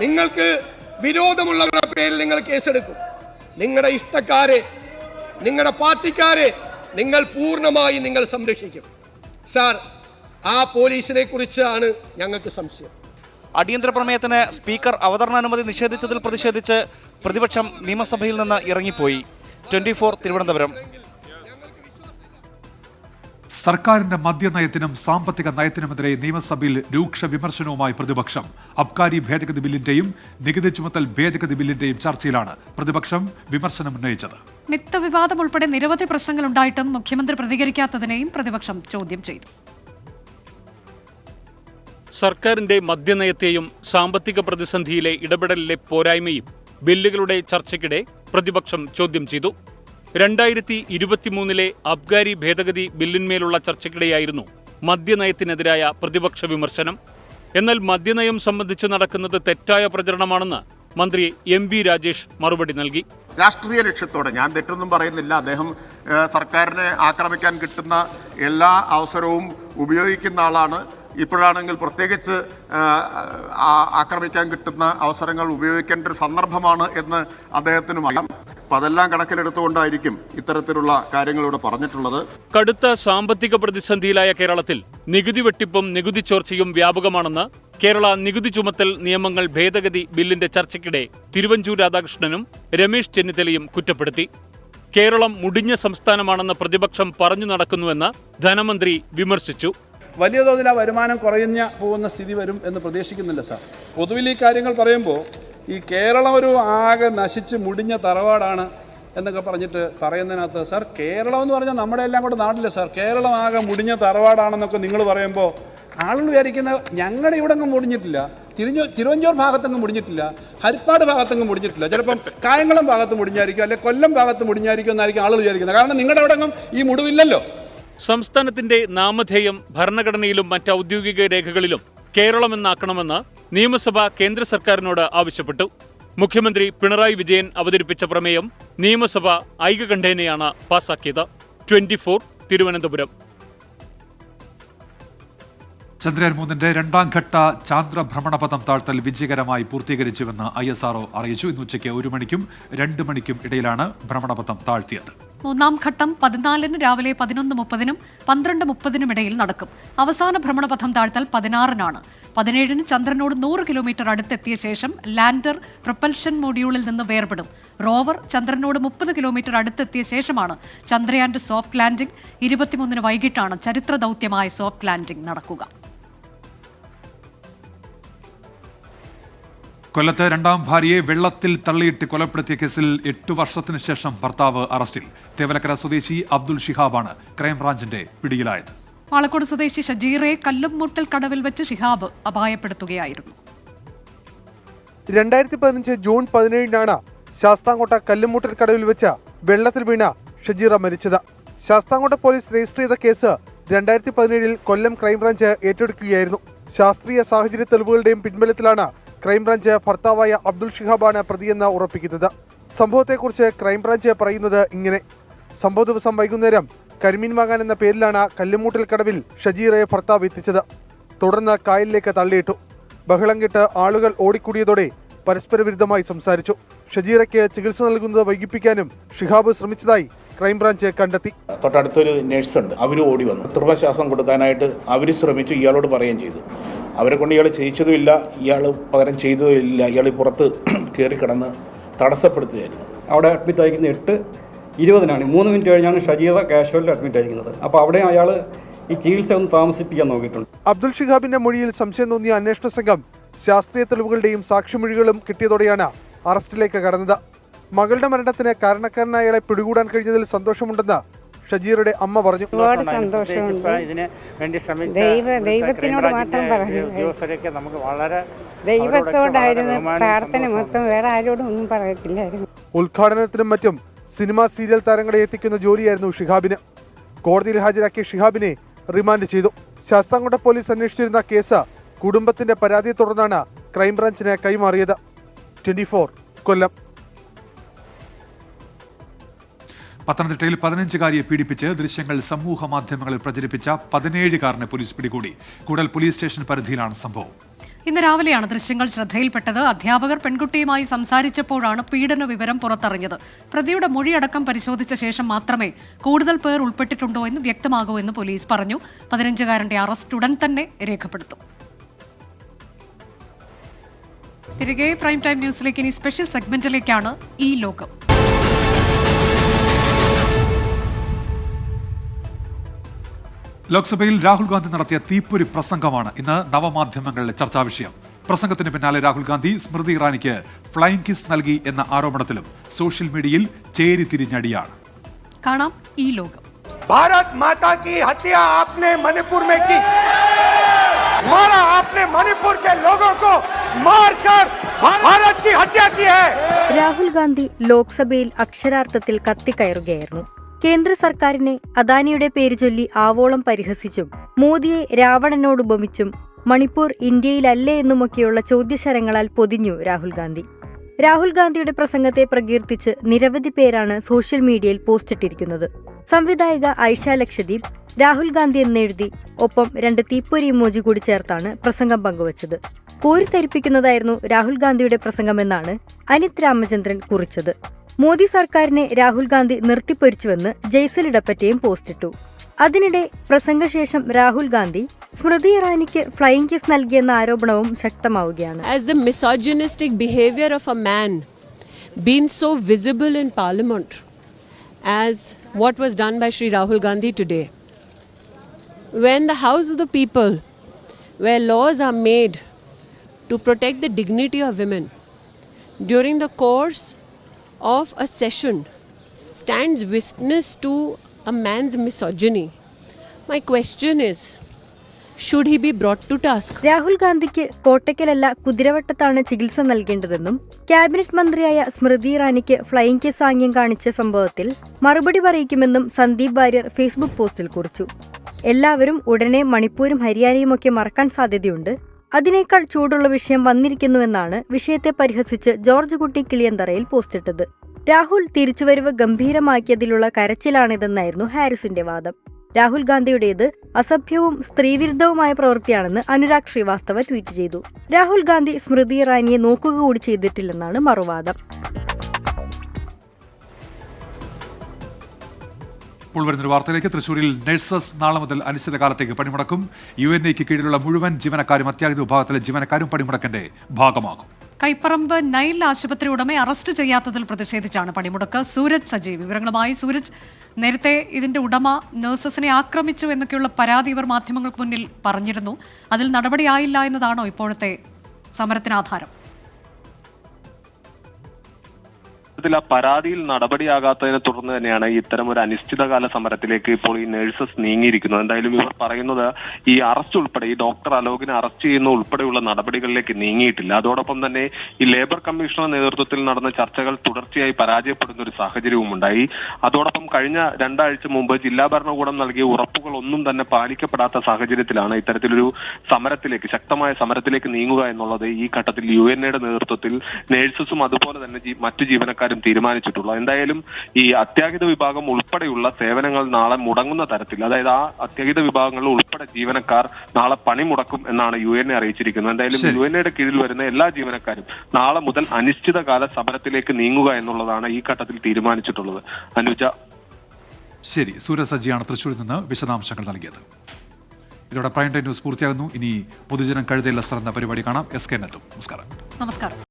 നിങ്ങൾക്ക് വിരോധമുള്ളവരുടെ പേരിൽ നിങ്ങൾ കേസെടുക്കും. നിങ്ങളുടെ ഇഷ്ടക്കാരെ, നിങ്ങളുടെ പാർട്ടിക്കാരെ നിങ്ങൾ പൂർണ്ണമായി നിങ്ങൾ സംരക്ഷിക്കും. സാർ, ആ പോലീസിനെ കുറിച്ചാണ് ഞങ്ങൾക്ക് സംശയം. അടിയന്തര പ്രമേയത്തിന് സ്പീക്കർ അവതരണാനുമതി നിഷേധിച്ചതിൽ പ്രതിഷേധിച്ച് പ്രതിപക്ഷം നിയമസഭയിൽ നിന്ന് ഇറങ്ങിപ്പോയി. 24 തിരുവനന്തപുരം. സർക്കാരിന്റെ മദ്യനയത്തിനും സാമ്പത്തിക നയത്തിനുമെതിരെ നിയമസഭയിൽ രൂക്ഷ വിമർശനവുമായി പ്രതിപക്ഷം. അബ്കാരി ഭേദഗതി ബില്ലിന്റെയും നികുതി ചുമത്തൽ ഭേദഗതി ബില്ലിന്റെയും ചർച്ചയിലാണ് പ്രതിപക്ഷം വിമർശനം ഉന്നയിച്ചത്. മിത്ത വിവാദം ഉൾപ്പെടെ നിരവധി പ്രശ്നങ്ങളുണ്ടായിട്ടും മുഖ്യമന്ത്രി പ്രതികരിക്കാത്തതിനെയും പ്രതിപക്ഷം ചോദ്യം ചെയ്തു. സർക്കാരിന്റെ മദ്യനയത്തെയും സാമ്പത്തിക പ്രതിസന്ധിയിലെ ഇടപെടലിലെ പോരായ്മയും ബില്ലുകളുടെ ചർച്ചയ്ക്കിടെ പ്രതിപക്ഷം ചോദ്യം ചെയ്തു. 2023 അബ്കാരി ഭേദഗതി ബില്ലിന്മേലുള്ള ചർച്ചയ്ക്കിടെയായിരുന്നു മദ്യനയത്തിനെതിരായ പ്രതിപക്ഷ വിമർശനം. എന്നാൽ മദ്യനയം സംബന്ധിച്ച് നടക്കുന്നത് തെറ്റായ പ്രചരണമാണെന്ന് മന്ത്രി MV രാജേഷ് മറുപടി നൽകി. രാഷ്ട്രീയ ലക്ഷ്യത്തോടെ, ഞാൻ തെറ്റൊന്നും പറയുന്നില്ല, അദ്ദേഹം സർക്കാരിനെ ആക്രമിക്കാൻ കിട്ടുന്ന എല്ലാ അവസരവും ഉപയോഗിക്കുന്ന ആളാണ്. ഇപ്പോഴാണെങ്കിൽ പ്രത്യേകിച്ച് ആക്രമിക്കാൻ കിട്ടുന്ന അവസരങ്ങൾ ഉപയോഗിക്കേണ്ട ഒരു സന്ദർഭമാണ് എന്ന് അദ്ദേഹത്തിനും അറിയാം. അപ്പം അതെല്ലാം കണക്കിലെടുത്തുകൊണ്ടായിരിക്കും ഇത്തരത്തിലുള്ള കാര്യങ്ങൾ ഇവിടെ പറഞ്ഞിട്ടുള്ളത്. കടുത്ത സാമ്പത്തിക പ്രതിസന്ധിയിലായ കേരളത്തിൽ നികുതി വെട്ടിപ്പും നികുതി ചോർച്ചയും വ്യാപകമാണെന്ന് കേരള നികുതി ചുമത്തൽ നിയമങ്ങൾ ഭേദഗതി ബില്ലിന്റെ ചർച്ചയ്ക്കിടെ തിരുവഞ്ചൂർ രാധാകൃഷ്ണനും രമേശ് ചെന്നിത്തലയും കുറ്റപ്പെടുത്തി. കേരളം മുടിഞ്ഞ സംസ്ഥാനമാണെന്ന് പ്രതിപക്ഷം പറഞ്ഞു നടക്കുന്നുവെന്ന് ധനമന്ത്രി വിമർശിച്ചു. വലിയ തോതിൽ ആ വരുമാനം കുറഞ്ഞ പോകുന്ന സ്ഥിതി വരും എന്ന് പ്രതീക്ഷിക്കുന്നില്ല സാർ. പൊതുവിൽ ഈ കാര്യങ്ങൾ പറയുമ്പോൾ ഈ കേരളം ഒരു ആകെ നശിച്ച് മുടിഞ്ഞ തറവാടാണ് എന്നൊക്കെ പറഞ്ഞിട്ട് പറയുന്നതിനകത്ത് സാർ, കേരളം എന്ന് പറഞ്ഞാൽ നമ്മുടെ എല്ലാം കൂടെ നാട്ടിലെ സാർ, കേരളം ആകെ മുടിഞ്ഞ തറവാടാണെന്നൊക്കെ നിങ്ങൾ പറയുമ്പോൾ ആളുകൾ വിചാരിക്കുന്ന ഞങ്ങളുടെ ഇവിടെ അങ്ങ് മുടിഞ്ഞിട്ടില്ല, തിരുവഞ്ചൂർ ഭാഗത്തെങ്ങും മുടിഞ്ഞിട്ടില്ല, ഹരിപ്പാട് ഭാഗത്തെങ്ങും മുടിഞ്ഞിട്ടില്ല, ചിലപ്പം കായംകുളം ഭാഗത്ത് മുടിഞ്ഞായിരിക്കും, അല്ലെങ്കിൽ കൊല്ലം ഭാഗത്ത് മുടിഞ്ഞായിരിക്കും എന്നായിരിക്കും ആളുകൾ വിചാരിക്കുന്നത്. കാരണം നിങ്ങളുടെ അവിടെ അങ്ങും ഈ മുടിവില്ലല്ലോ. സംസ്ഥാനത്തിന്റെ നാമധേയം ഭരണഘടനയിലും മറ്റ് ഔദ്യോഗിക രേഖകളിലും കേരളമെന്നാക്കണമെന്ന് നിയമസഭ കേന്ദ്ര സർക്കാരിനോട് ആവശ്യപ്പെട്ടു. മുഖ്യമന്ത്രി പിണറായി വിജയൻ അവതരിപ്പിച്ച പ്രമേയം നിയമസഭ ഐകകണ്ഠേനയാണ് പാസാക്കിയത്. 24 തിരുവനന്തപുരം. ചന്ദ്രയാൻ 3ന്റെ രണ്ടാം ഘട്ട ചാന്ദ്ര ഭ്രമണപഥം താഴ്ത്തൽ വിജയകരമായി പൂർത്തീകരിച്ചുവെന്ന് ISRO അറിയിച്ചു. ഇന്ന് ഉച്ചയ്ക്ക് 1 മണിക്കും 2 മണിക്കും ഇടയിലാണ് ഭ്രമണപഥം താഴ്ത്തിയത്. മൂന്നാം ഘട്ടം 14-ന് രാവിലെ 11:30-നും 12:30-നും ഇടയിൽ നടക്കും. അവസാന ഭ്രമണപഥം താഴ്ത്തൽ 16-നാണ്. 17-ന് ചന്ദ്രനോട് 100 കിലോമീറ്റർ അടുത്തെത്തിയ ശേഷം ലാൻഡർ പ്രൊപ്പൽഷൻ മൊഡ്യൂളിൽ നിന്ന് വേർപെടും. റോവർ ചന്ദ്രനോട് 30 കിലോമീറ്റർ അടുത്തെത്തിയ ശേഷമാണ് ചന്ദ്രയാന്റെ സോഫ്റ്റ് ലാൻഡിംഗ്. 23-ന് വൈകിട്ടാണ് ചരിത്ര ദൗത്യമായ സോഫ്റ്റ് ലാൻഡിംഗ് നടക്കുക. കൊല്ലത്ത് രണ്ടാം ഭാര്യയെ വെള്ളത്തിൽ തള്ളിയിട്ട് കൊലപ്പെടുത്തിയ കേസിൽ 8 വർഷത്തിനു ശേഷം ഭർത്താവ് അറസ്റ്റിൽ. തേവലക്കര സ്വദേശി അബ്ദുൾ ഷിഹാബാണ് ക്രൈംബ്രാഞ്ചിന്റെ പിടിയിലായത്. പാലക്കോട് സ്വദേശി ഷജീറെ കല്ലുംമുട്ടൽ കടവിൽ വെച്ച് ഷിഹാബ് അപായപ്പെടുത്തുകയായിരുന്നു. 2015 ജൂൺ 17-നാണ് ശാസ്താംകോട്ട കല്ലുംമുട്ടൽ കടവിൽ വെച്ച് വെള്ളത്തിൽ വീണ ഷജീറ മരിച്ചത്. ശാസ്താംകോട്ട പോലീസ് രജിസ്റ്റർ ചെയ്ത കേസ് 2017-ൽ കൊല്ലം ക്രൈംബ്രാഞ്ച് ഏറ്റെടുക്കുകയായിരുന്നു. ശാസ്ത്രീയ സാഹചര്യ തെളിവുകളുടെയും പിൻബലത്തിലാണ് ക്രൈംബ്രാഞ്ച് ഭർത്താവായ അബ്ദുൾ ഷിഹാബാണ് പ്രതിയെന്ന് ഉറപ്പിക്കുന്നത്. സംഭവത്തെക്കുറിച്ച് ക്രൈംബ്രാഞ്ച് പറയുന്നത് ഇങ്ങനെ: സംഭവ ദിവസം വൈകുന്നേരം കരിമീൻ വാങ്ങാൻ എന്ന പേരിലാണ് കല്ലുമൂട്ടൽ കടവിൽ ഷജീറയെ ഭർത്താവ് എത്തിച്ചത്. തുടർന്ന് കായലിലേക്ക് തള്ളിയിട്ടു. ബഹളം കേട്ട് ആളുകൾ ഓടിക്കൂടിയതോടെ പരസ്പര വിരുദ്ധമായി സംസാരിച്ചു. ഷജീറയ്ക്ക് ചികിത്സ നൽകുന്നത് വൈകിപ്പിക്കാനും ഷിഹാബ് ശ്രമിച്ചതായി ക്രൈംബ്രാഞ്ച് കണ്ടെത്തി. തൊട്ടടുത്തൊരു നഴ്സുണ്ട്, അവർ ഓടി വന്നു കൃപശ്വാസം കൊടുക്കാനായിട്ട് അവർ ശ്രമിച്ചു. ഇയാളോട് പറയുകയും ചെയ്തു. അവരെ കൊണ്ട് ഇയാൾ ചെയ്യിച്ചതുമില്ല, ഇയാൾ പകരം ചെയ്തതുമില്ല. ഇയാൾ പുറത്ത് കയറി കിടന്ന് തടസ്സപ്പെടുത്തുകയായിരുന്നു. അവിടെ അഡ്മിറ്റ് ആയിരിക്കുന്നത് 8:20-നാണ്. 3 മിനിറ്റ് കഴിഞ്ഞാണ് ഷജീറ കാഷ്വാലിറ്റി അഡ്മിറ്റ് ആയിരിക്കുന്നത്. അപ്പോൾ അവിടെ അയാൾ ഈ ചികിത്സ ഒന്ന് താമസിപ്പിക്കാൻ നോക്കിയിട്ടുണ്ട്. അബ്ദുൾ ഷിഹാബിന്റെ മൊഴിയിൽ സംശയം തോന്നിയ അന്വേഷണ സംഘം ശാസ്ത്രീയ തെളിവുകളുടെയും സാക്ഷിമൊഴികളും കിട്ടിയതോടെയാണ് അറസ്റ്റിലേക്ക് കടന്നത്. മകളുടെ മരണത്തിന് കാരണക്കാരനായ അയാളെ പിടികൂടാൻ കഴിഞ്ഞതിൽ സന്തോഷമുണ്ടെന്ന് ഷജീറയുടെ അമ്മ പറഞ്ഞു. ഒരുപാട് സന്തോഷമുണ്ട്. ഇതിന് വേണ്ടി ശ്രമിച്ച ദൈവത്തിനോട് മാത്രം പറഞ്ഞു. ഉദ്യോഗസ്ഥരൊക്കെ നമുക്ക് വളരെ ദൈവത്തോടായിരുന്നു പ്രാർത്ഥന മൊത്തം, വേറെ ആരോടും ഒന്നും പറയത്തില്ലായിരുന്നു. ഉദ്ഘാടനത്തിനും മറ്റും സിനിമ സീരിയൽ താരങ്ങളെ എത്തിക്കുന്ന ജോലിയായിരുന്നു ഷിഹാബിന്. കോടതിയിൽ ഹാജരാക്കിയ ഷിഹാബിനെ റിമാൻഡ് ചെയ്തു. ശാസ്താംകോട്ട പോലീസ് അന്വേഷിച്ചിരുന്ന കേസ് കുടുംബത്തിന്റെ പരാതിയെ തുടർന്നാണ് ക്രൈംബ്രാഞ്ചിന് കൈമാറിയത്. 24 കൊല്ലം. പത്തനംതിട്ടയിൽ 15-കാരിയെ പീഡിപ്പിച്ച് ദൃശ്യങ്ങൾ സമൂഹ മാധ്യമങ്ങളിൽ പ്രചരിപ്പിച്ച 17-കാരനെ പോലീസ് പിടികൂടി. കൂടൽ പോലീസ് സ്റ്റേഷൻ പരിധിയിലാണ് സംഭവം. ഇന്ന് രാവിലെയാണ് ദൃശ്യങ്ങൾ ശ്രദ്ധയിൽപ്പെട്ടത്. അധ്യാപകർ പെൺകുട്ടിയുമായി സംസാരിച്ചപ്പോഴാണ് പീഡന വിവരം പുറത്തറിഞ്ഞത്. പ്രതിയുടെ മൊഴിയടക്കം പരിശോധിച്ച ശേഷം മാത്രമേ കൂടുതൽ പേർ ഉൾപ്പെട്ടിട്ടുണ്ടോ എന്ന് വ്യക്തമാകൂ എന്ന് പോലീസ് പറഞ്ഞു. 15-കാരന്റെ അറസ്റ്റ് ഉടൻ തന്നെ രേഖപ്പെടുത്തും. തിരികെ പ്രൈം ടൈം ന്യൂസിലേക്ക് ഇനി സ്പെഷ്യൽ സെഗ്മെന്റിലേക്കാണ് ഈ ലോകം. ലോക്സഭയിൽ രാഹുൽ ഗാന്ധി നടത്തിയ തീപ്പൊരി പ്രസംഗമാണ് ഇന്ന് നവമാധ്യമങ്ങളിലെ ചർച്ചാ വിഷയം. പ്രസംഗത്തിന് പിന്നാലെ രാഹുൽ ഗാന്ധി സ്മൃതി ഇറാനിക്ക് ഫ്ലൈയിങ് കിസ് നൽകി എന്ന ആരോപണത്തിലും സോഷ്യൽ മീഡിയയിൽ ചേരിതിരിഞ്ഞടിയാണ്. കാണാം ഈ ലോകം. भारत माता की हत्या आपने मणिपुर में की, मारा आपने मणिपुर के लोगों को मारकर भारत की हत्या की है. രാഹുൽ ഗാന്ധി ലോക്സഭയിൽ അക്ഷരാർത്ഥത്തിൽ കത്തിക്കയറുകയായിരുന്നു. കേന്ദ്ര സർക്കാരിനെ അദാനിയുടെ പേര് ചൊല്ലി ആവോളം പരിഹസിച്ചും മോദിയെ രാവണനോട് ഉപമിച്ചും മണിപ്പൂർ ഇന്ത്യയിലല്ലേ എന്നുമൊക്കെയുള്ള ചോദ്യശരങ്ങളാൽ പൊതിഞ്ഞു രാഹുൽ ഗാന്ധി. രാഹുൽ ഗാന്ധിയുടെ പ്രസംഗത്തെ പ്രകീർത്തിച്ച് നിരവധി പേരാണ് സോഷ്യൽ മീഡിയയിൽ പോസ്റ്റിട്ടിരിക്കുന്നത്. സംവിധായിക ഐഷ ലക്ഷദ്വീപ് രാഹുൽ ഗാന്ധി എന്നെഴുതി ഒപ്പം 2 തീപ്പൊരി ഇമോജി കൂടി ചേർത്താണ് പ്രസംഗം പങ്കുവച്ചത്. കോരിത്തരിപ്പിക്കുന്നതായിരുന്നു രാഹുൽ ഗാന്ധിയുടെ പ്രസംഗമെന്നാണ് അനിത് രാമചന്ദ്രൻ കുറിച്ചത്. മോദി സർക്കാരിനെ രാഹുൽ ഗാന്ധി നിർത്തിപ്പൊരിച്ചുവെന്ന് ജയ്സൽ ഇടപ്പറ്റയും പോസ്റ്റിട്ടു. അതിനിടെ പ്രസംഗശേഷം രാഹുൽ ഗാന്ധി സ്മൃതി ഇറാനിക്ക് ഫ്ലൈയിങ് കിസ് നൽകിയെന്ന ആരോപണവും ശക്തമാവുകയാണ്. As the misogynistic behavior of a man been so visible in parliament as what was done by Shri Rahul Gandhi today, when the house of the people, where laws are made to protect the dignity of women, during the course of a session stands witness to a man's misogyny. My question is, should he be brought to task? Rahul ഗാന്ധിക്ക് കോട്ടയ്ക്കലല്ല കുതിരവട്ടത്താണ് ചികിത്സ നൽകേണ്ടതെന്നും cabinet മന്ത്രിയായ സ്മൃതി ഇറാനിക്ക് flying kiss ആംഗ്യം കാണിച്ച സംഭവത്തിൽ മറുപടി പറയിക്കുമെന്നും Sandeep Warrier Facebook പോസ്റ്റിൽ കുറിച്ചു. എല്ലാവരും ഉടനെ മണിപ്പൂരും ഹരിയാനയുമൊക്കെ മറക്കാൻ സാധ്യതയുണ്ട്. അതിനേക്കാൾ ചൂടുള്ള വിഷയം വന്നിരിക്കുന്നുവെന്നാണ് വിഷയത്തെ പരിഹസിച്ച് ജോർജ് കുട്ടി കിളിയന്തറയിൽ പോസ്റ്റിട്ടത്. രാഹുൽ തിരിച്ചുവരവ് ഗംഭീരമാക്കിയതിലുള്ള കരച്ചിലാണിതെന്നായിരുന്നു ഹാരിസിന്റെ വാദം. രാഹുൽ ഗാന്ധിയുടേത് അസഭ്യവും സ്ത്രീവിരുദ്ധവുമായ പ്രവൃത്തിയാണെന്ന് അനുരാഗ് ശ്രീവാസ്തവ ട്വീറ്റ് ചെയ്തു. രാഹുൽ ഗാന്ധി സ്മൃതി ഇറാനിയെ നോക്കുക കൂടി ചെയ്തിട്ടില്ലെന്നാണ് മറുവാദം. ഇപ്പോൾ വരുന്നൊരു വാർത്തയിലേക്ക്. തൃശ്ശൂരിൽ നഴ്സസ് നാളെ മുതൽ അനിശ്ചിതകാലത്തേക്ക് പണിമുടക്കും. UNA കീഴിലുള്ള മുഴുവൻ ജീവനക്കാരും അത്യാഹിത വിഭാഗത്തിലെ ജീവനക്കാരും പണിമുടക്കിന്റെ ഭാഗമാകും. കൈപ്പറമ്പ് നൈൽ ആശുപത്രി ഉടമയെ അറസ്റ്റ് ചെയ്യാത്തതിൽ പ്രതിഷേധിച്ചാണ് പണിമുടക്ക്. സൂരജ് സജീവ് വിവരങ്ങളുമായി. സൂരജ്, നേരത്തെ ഇതിന്റെ ഉടമ നഴ്സസിനെ ആക്രമിച്ചു എന്നൊക്കെയുള്ള പരാതി ഇവർ മാധ്യമങ്ങൾക്ക് മുന്നിൽ പറഞ്ഞിരുന്നു. അതിൽ നടപടിയായില്ല എന്നതാണോ ഇപ്പോഴത്തെ സമരത്തിനാധാരം? ആ പരാതിയിൽ നടപടിയാകാത്തതിനെ തുടർന്ന് തന്നെയാണ് ഇത്തരം ഒരു അനിശ്ചിതകാല സമരത്തിലേക്ക് ഇപ്പോൾ ഈ നഴ്സസ് നീങ്ങിയിരിക്കുന്നത്. എന്തായാലും ഇവർ പറയുന്നത് ഈ അറസ്റ്റ് ഉൾപ്പെടെ ഈ ഡോക്ടർ അലോകിനെ അറസ്റ്റ് ചെയ്യുന്ന ഉൾപ്പെടെയുള്ള നടപടികളിലേക്ക് നീങ്ങിയിട്ടില്ല. അതോടൊപ്പം തന്നെ ഈ ലേബർ കമ്മീഷണർ നേതൃത്വത്തിൽ നടന്ന ചർച്ചകൾ തുടർച്ചയായി പരാജയപ്പെടുന്ന ഒരു സാഹചര്യവും ഉണ്ടായി. അതോടൊപ്പം കഴിഞ്ഞ 2 ആഴ്ച മുമ്പ് ജില്ലാ ഭരണകൂടം നൽകിയ ഉറപ്പുകളൊന്നും തന്നെ പാലിക്കപ്പെടാത്ത സാഹചര്യത്തിലാണ് ഇത്തരത്തിലൊരു സമരത്തിലേക്ക്, ശക്തമായ സമരത്തിലേക്ക് നീങ്ങുക എന്നുള്ളത് ഈ ഘട്ടത്തിൽ UNAയുടെ നേതൃത്വത്തിൽ നഴ്സസും അതുപോലെ തന്നെ മറ്റു ജീവനക്കാരും തീരുമാനിച്ചിട്ടുള്ളത്. എന്തായാലും ഈ അത്യാഹിത വിഭാഗം ഉൾപ്പെടെയുള്ള സേവനങ്ങൾ നാളെ മുടങ്ങുന്ന തരത്തിൽ, അതായത് ആ അത്യാഹിത വിഭാഗങ്ങളിൽ ഉൾപ്പെടെ ജീവനക്കാർ നാളെ പണിമുടക്കും എന്നാണ് UNA അറിയിച്ചിരിക്കുന്നത്. എന്തായാലും UNAയുടെ കീഴിൽ വരുന്ന എല്ലാ ജീവനക്കാരും നാളെ മുതൽ അനിശ്ചിതകാല സമരത്തിലേക്ക് നീങ്ങുക എന്നുള്ളതാണ് ഈ ഘട്ടത്തിൽ തീരുമാനിച്ചിട്ടുള്ളത്. അനുജ. ശരി, സൂരജ് സജിയാണ് തൃശ്ശൂരിൽ നിന്ന് വിശദാംശങ്ങൾ നൽകിയത്. ഇതോടെ പ്രൈം ടൈം ന്യൂസ് പൂർത്തിയാകുന്നു. ഇനി പൊതുജനം കഴുതയില്ല എന്ന പരിപാടി കാണാം. SK നെത്തും. നമസ്കാരം.